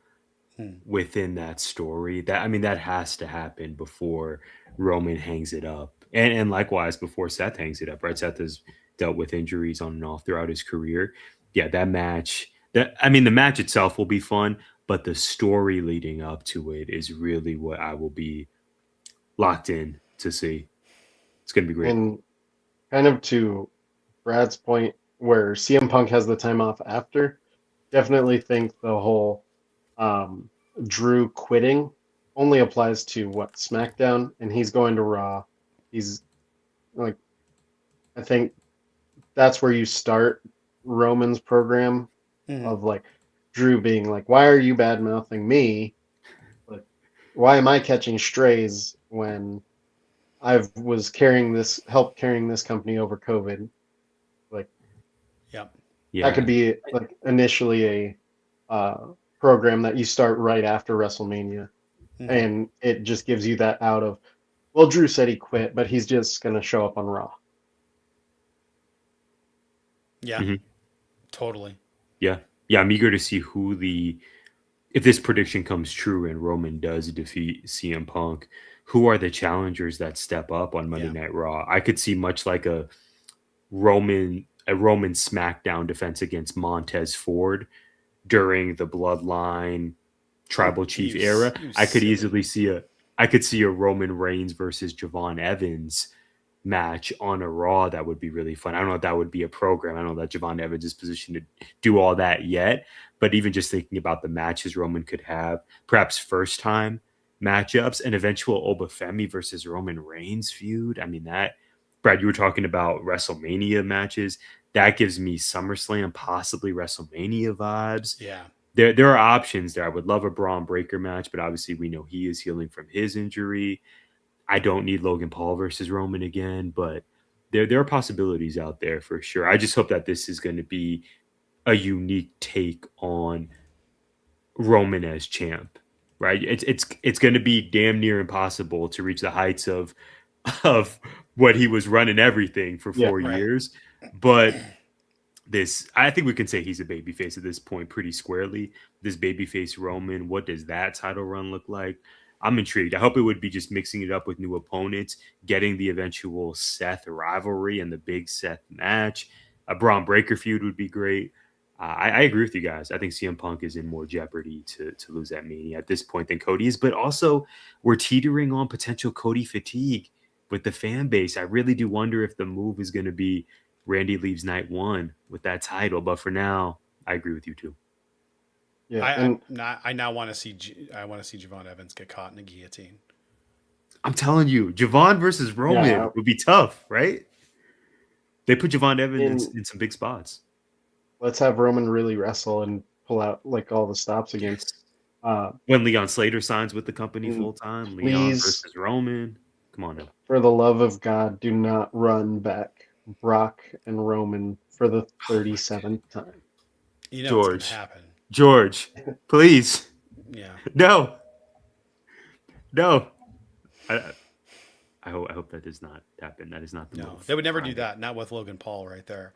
within that story. That has to happen before Roman hangs it up. And likewise before Seth hangs it up, right? Seth has dealt with injuries on and off throughout his career. Yeah, that match, the match itself will be fun, but the story leading up to it is really what I will be locked in to see. It's going to be great. And kind of to Brad's point, where CM Punk has the time off after, definitely think the whole Drew quitting only applies to SmackDown, and he's going to Raw. He's like, I think that's where you start Roman's program of like Drew being like, why are you bad mouthing me? Like, why am I catching strays when I was help carrying this company over COVID? Like, yeah, that could be like initially a program that you start right after WrestleMania, and it just gives you that out of, well, Drew said he quit, but he's just gonna show up on Raw. Yeah, totally. Yeah, I'm eager to see if this prediction comes true and Roman does defeat CM Punk, who are the challengers that step up on Monday Night Raw? I could see much like a Roman SmackDown defense against Montez Ford during the Bloodline Tribal Chief era. I could easily see a Roman Reigns versus Javon Evans match on a Raw that would be really fun. I don't know if that would be a program. I don't know that Javon Evans is positioned to do all that yet, but even just thinking about the matches Roman could have, perhaps first time matchups, an eventual Obafemi versus Roman Reigns feud. That, Brad, you were talking about WrestleMania matches. That gives me SummerSlam, possibly WrestleMania vibes. Yeah. There are options there. I would love a Braun Breaker match, but obviously we know he is healing from his injury. I don't need Logan Paul versus Roman again, but there are possibilities out there for sure. I just hope that this is going to be a unique take on Roman as champ, right? It's going to be damn near impossible to reach the heights of what he was running everything for 4 years, but I think we can say he's a babyface at this point pretty squarely. This babyface Roman, what does that title run look like? I'm intrigued. I hope it would be just mixing it up with new opponents, getting the eventual Seth rivalry and the big Seth match. A Braun Breaker feud would be great. I agree with you guys. I think CM Punk is in more jeopardy to lose that Mania at this point than Cody is, but also we're teetering on potential Cody fatigue with the fan base. I really do wonder if the move is going to be Randy leaves night one with that title. But for now, I agree with you too. Yeah, I now want to see Javon Evans get caught in a guillotine. I'm telling you, Javon versus Roman would be tough, right? They put Javon Evans in some big spots. Let's have Roman really wrestle and pull out like all the stops against. When Leon Slater signs with the company full time, Leon versus Roman. Come on now. For the love of God, do not run back Brock and Roman for the 37th time. You know what's going to happen. George, please. Yeah. No. I hope that does not happen. That is not the move. They would never do that. Not with Logan Paul right there.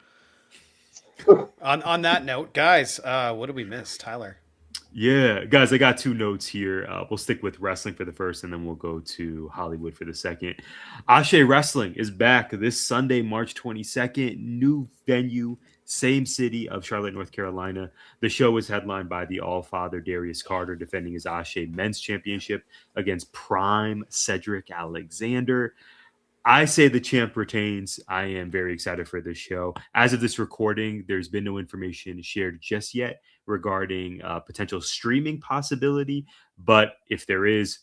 On that note, guys, what did we miss, Tyler? Yeah, guys, I got 2 notes here. We'll stick with wrestling for the first, and then we'll go to Hollywood for the second. Ashe Wrestling is back this Sunday, March 22nd. New venue, same city of Charlotte, North Carolina. The show is headlined by the All-Father Darius Carter defending his Ashe Men's Championship against Prime Cedric Alexander. I say the champ retains. I am very excited for this show. As of this recording, there's been no information shared just yet regarding potential streaming possibility. But if there is,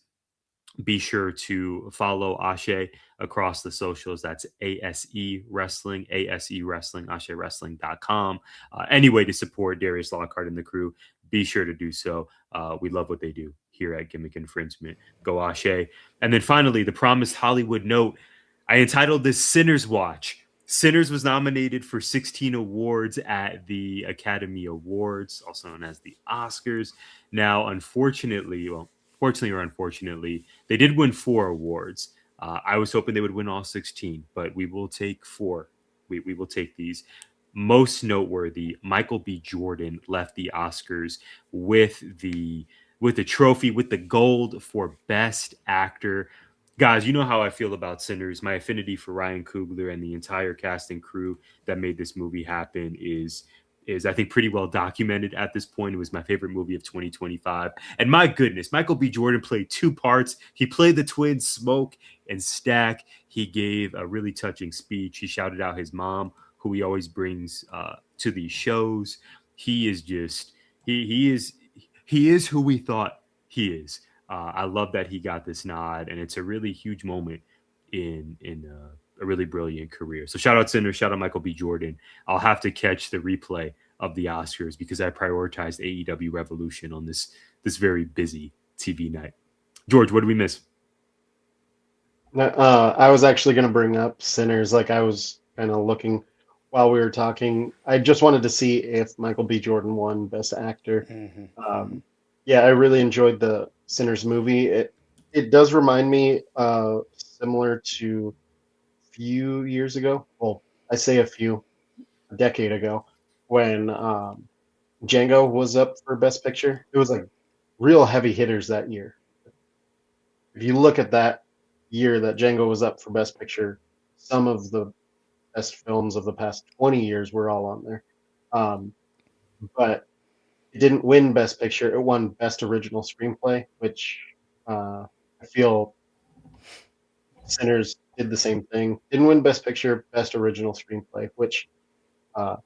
Be sure to follow Ashe across the socials. That's ASE Wrestling, ASE Wrestling, AsheWrestling.com. Any way to support Darius Lockhart and the crew, be sure to do so. We love what they do here at Gimmick Infringement. Go Ashe. And then finally, the promised Hollywood note. I entitled this Sinners Watch. Sinners was nominated for 16 awards at the Academy Awards, also known as the Oscars. Now, fortunately or unfortunately, they did win 4 awards. I was hoping they would win all 16, but we will take 4. We will take these. Most noteworthy, Michael B. Jordan left the Oscars with the trophy, with the gold for Best Actor. Guys, you know how I feel about Sinners. My affinity for Ryan Coogler and the entire cast and crew that made this movie happen is I think pretty well documented at this point. It was my favorite movie of 2025. And my goodness, Michael B. Jordan played 2 parts. He played the twins Smoke and Stack. He gave a really touching speech. He shouted out his mom, who he always brings to these shows. He is just he is who we thought he is. I love that he got this nod, and it's a really huge moment in a really brilliant career. So shout out Cinder, shout out Michael B. Jordan. I'll have to catch the replay of the Oscars because I prioritized AEW Revolution on this very busy TV night. George, what did we miss? I was actually going to bring up Sinners. Like I was kind of looking while we were talking. I just wanted to see if Michael B. Jordan won Best Actor. Yeah, I really enjoyed the Sinners movie. It does remind me similar to a few years ago. Well, I say a decade ago, when Django was up for Best Picture. It was like real heavy hitters that year. If you look at that year that Django was up for Best Picture, some of the best films of the past 20 years were all on there. But it didn't win Best Picture. It won Best Original Screenplay, which I feel Sinners did the same thing. Didn't win Best Picture, Best Original Screenplay, which I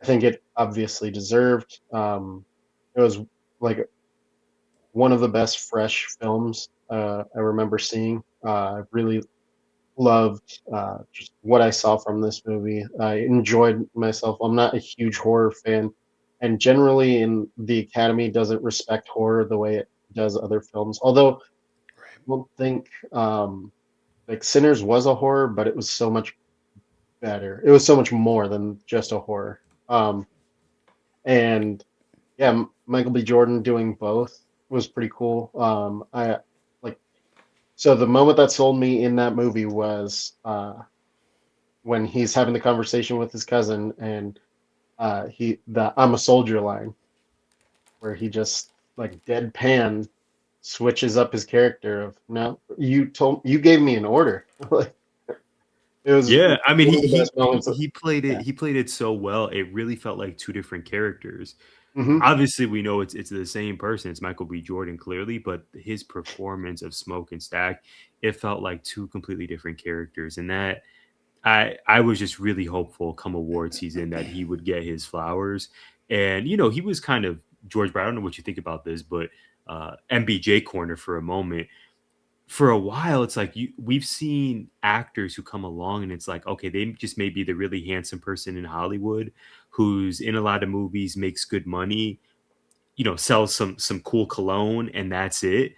think it obviously deserved. It was like one of the best fresh films I remember seeing. I really loved just what I saw from this movie. I enjoyed myself. I'm not a huge horror fan, and generally in the Academy doesn't respect horror the way it does other films. Although I don't think like Sinners was a horror, but it was so much better. It was so much more than just a horror. And yeah, Michael B. Jordan doing both was pretty cool. I like so the moment that sold me in that movie was when he's having the conversation with his cousin, and the "I'm a soldier" line, where he just like deadpan switches up his character of, "No, you gave me an order." Like, it was Yeah, I mean one of the best moments. he played it Yeah. he played it so well. It really felt like 2 different characters. Hmm. Obviously, we know it's the same person. It's Michael B. Jordan, clearly, but his performance of Smoke and Stack, it felt like 2 completely different characters, and that I was just really hopeful come award season that he would get his flowers. And he was kind of George, but I don't know what you think about this, but MBJ corner for a moment. For a while, it's like we've seen actors who come along and it's like, okay, they just may be the really handsome person in Hollywood who's in a lot of movies, makes good money, sells some cool cologne, and that's it.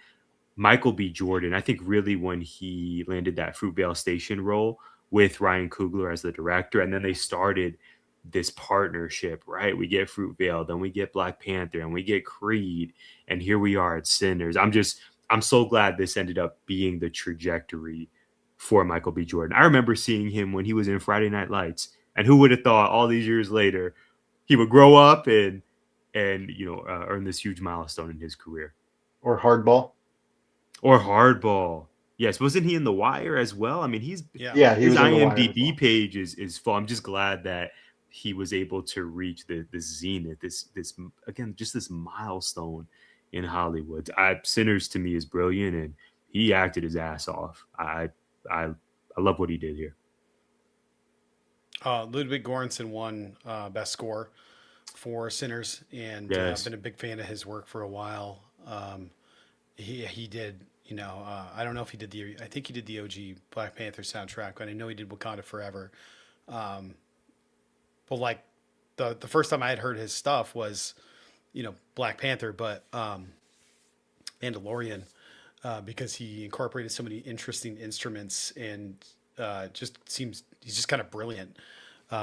Michael B. Jordan, I think really when he landed that Fruitvale Station role with Ryan Coogler as the director, and then they started this partnership, right? We get Fruitvale, then we get Black Panther, and we get Creed, and here we are at Sinners. I'm so glad this ended up being the trajectory for Michael B. Jordan. I remember seeing him when he was in Friday Night Lights, and who would have thought all these years later he would grow up and earn this huge milestone in his career. Or Hardball. Or Hardball. Yes, wasn't he in The Wire as well? I mean, Yeah, he his was in The Wire as IMDb well. page is full. I'm just glad that he was able to reach the zenith, this again, just this milestone in Hollywood. Sinners to me is brilliant, and he acted his ass off. I love what he did here. Ludwig Göransson won Best Score for Sinners, and I've Yes. been a big fan of his work for a while. He did I don't know if I think he did the OG Black Panther soundtrack, but I know he did Wakanda Forever. But like the first time I had heard his stuff was, Black Panther, but Mandalorian, because he incorporated so many interesting instruments and he's just kind of brilliant.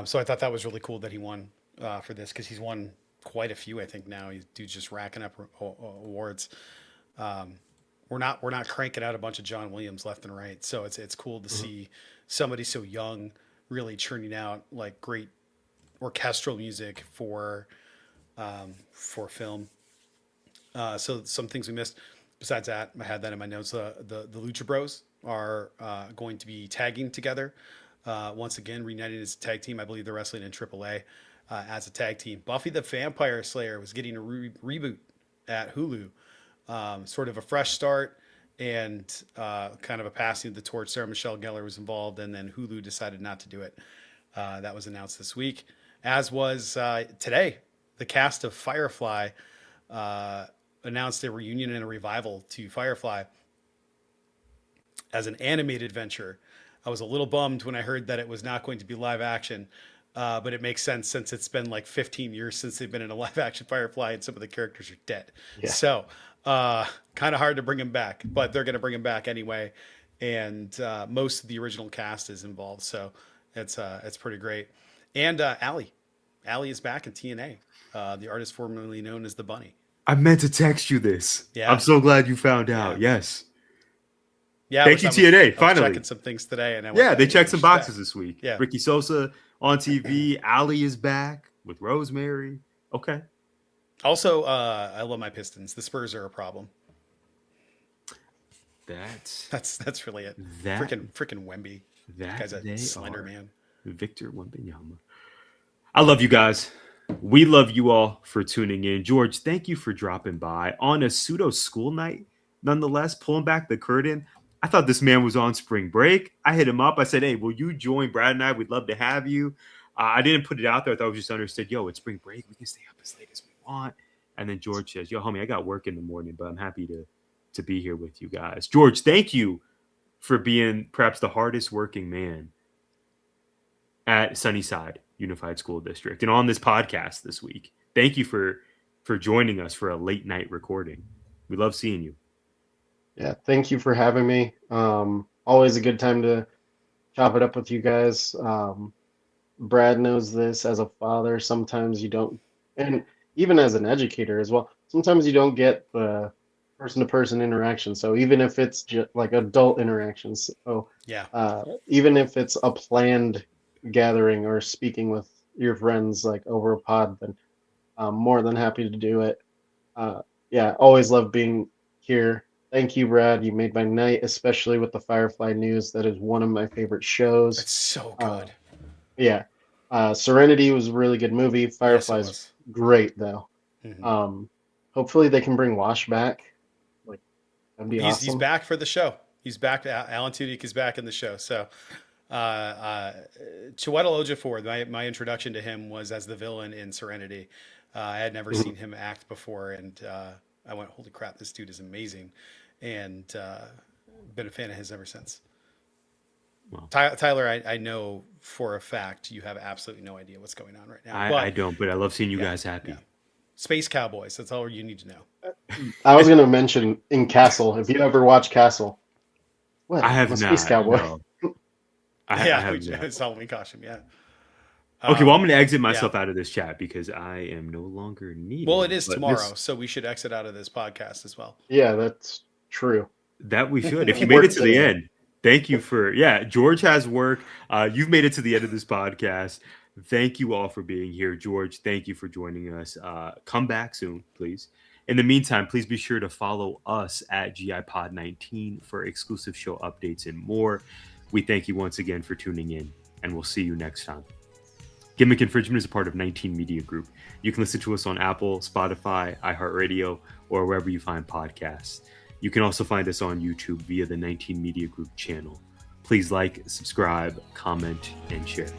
So I thought that was really cool that he won for this, because he's won quite a few, I think now. Dude's just racking up awards. We're not cranking out a bunch of John Williams left and right, so it's cool to see somebody so young really churning out like great orchestral music for film. So some things we missed. Besides that, I had that in my notes. The Lucha Bros are going to be tagging together once again, reunited as a tag team. I believe they're wrestling in AAA as a tag team. Buffy the Vampire Slayer was getting a reboot at Hulu. Sort of a fresh start and kind of a passing of the torch. Sarah Michelle Gellar was involved, and then Hulu decided not to do it. That was announced this week, as was today. The cast of Firefly announced a reunion and a revival to Firefly as an animated venture. I was a little bummed when I heard that it was not going to be live action, but it makes sense since it's been like 15 years since they've been in a live action Firefly and some of the characters are dead. Yeah. So kind of hard to bring them back, but they're going to bring them back anyway. And most of the original cast is involved. So it's pretty great. And Allie is back in TNA, the artist formerly known as the Bunny. I meant to text you this. Yeah. I'm so glad you found out. Yeah. Yes. Yeah. Thank you, TNA. Finally. I was checking some things today. And they checked some boxes this week. Yeah. Ricky Sosa on TV. Allie is back with Rosemary. Okay. Also, I love my Pistons. The Spurs are a problem. That's really it. Freaking Wemby. That guy's a slender man. Victor Wembanyama. I love you guys. We love you all for tuning in. George, thank you for dropping by on a pseudo school night. Nonetheless, pulling back the curtain. I thought this man was on spring break. I hit him up. I said, hey, will you join Brad and I? We'd love to have you. I didn't put it out there. I thought we just understood, yo, it's spring break. We can stay up as late as we want. And then George says, yo, homie, I got work in the morning, but I'm happy to be here with you guys. George, thank you for being perhaps the hardest working man at Sunnyside Unified School District and on this podcast this week. Thank you for joining us for a late night recording. We love seeing you. Yeah, thank you for having me. Always a good time to chop it up with you guys. Brad knows this as a father. Sometimes you don't, and even as an educator as well, sometimes you don't get the person-to-person interaction. So even if it's just like adult interactions, even if it's a planned gathering or speaking with your friends like over a pod, then I'm more than happy to do it. Always love being here. Thank you, Brad. You made my night, especially with the Firefly news. That is one of my favorite shows. It's so good. Serenity was a really good movie. Firefly's great, though. Mm-hmm. Hopefully they can bring Wash back. Like, that'd be awesome. He's back for the show. He's back. Alan Tudyk is back in the show. So Chiwetel Ejiofor, my introduction to him was as the villain in Serenity. I had never seen him act before, and I went, holy crap, this dude is amazing. And been a fan of his ever since. Well, Tyler, I know for a fact you have absolutely no idea what's going on right now. I don't, but I love seeing you guys happy. Yeah. Space Cowboys, that's all you need to know. I was going to mention in Castle, if you ever watch Castle. What? I have not. Space Cowboy. No. I have not. It's Halloween costume, yeah. Okay, well, I'm going to exit myself out of this chat because I am no longer needed. Well, it is tomorrow, so we should exit out of this podcast as well. Yeah, that's true. That we should. If you made it to the end, thank you for, George has work. You've made it to the end of this podcast. Thank you all for being here. George, thank you for joining us. Come back soon, please. In the meantime, please be sure to follow us at GIPod19 for exclusive show updates and more. We thank you once again for tuning in, and we'll see you next time. Gimmick Infringement is a part of 19 Media Group. You can listen to us on Apple, Spotify, iHeartRadio, or wherever you find podcasts. You can also find us on YouTube via the 19 Media Group channel. Please like, subscribe, comment, and share.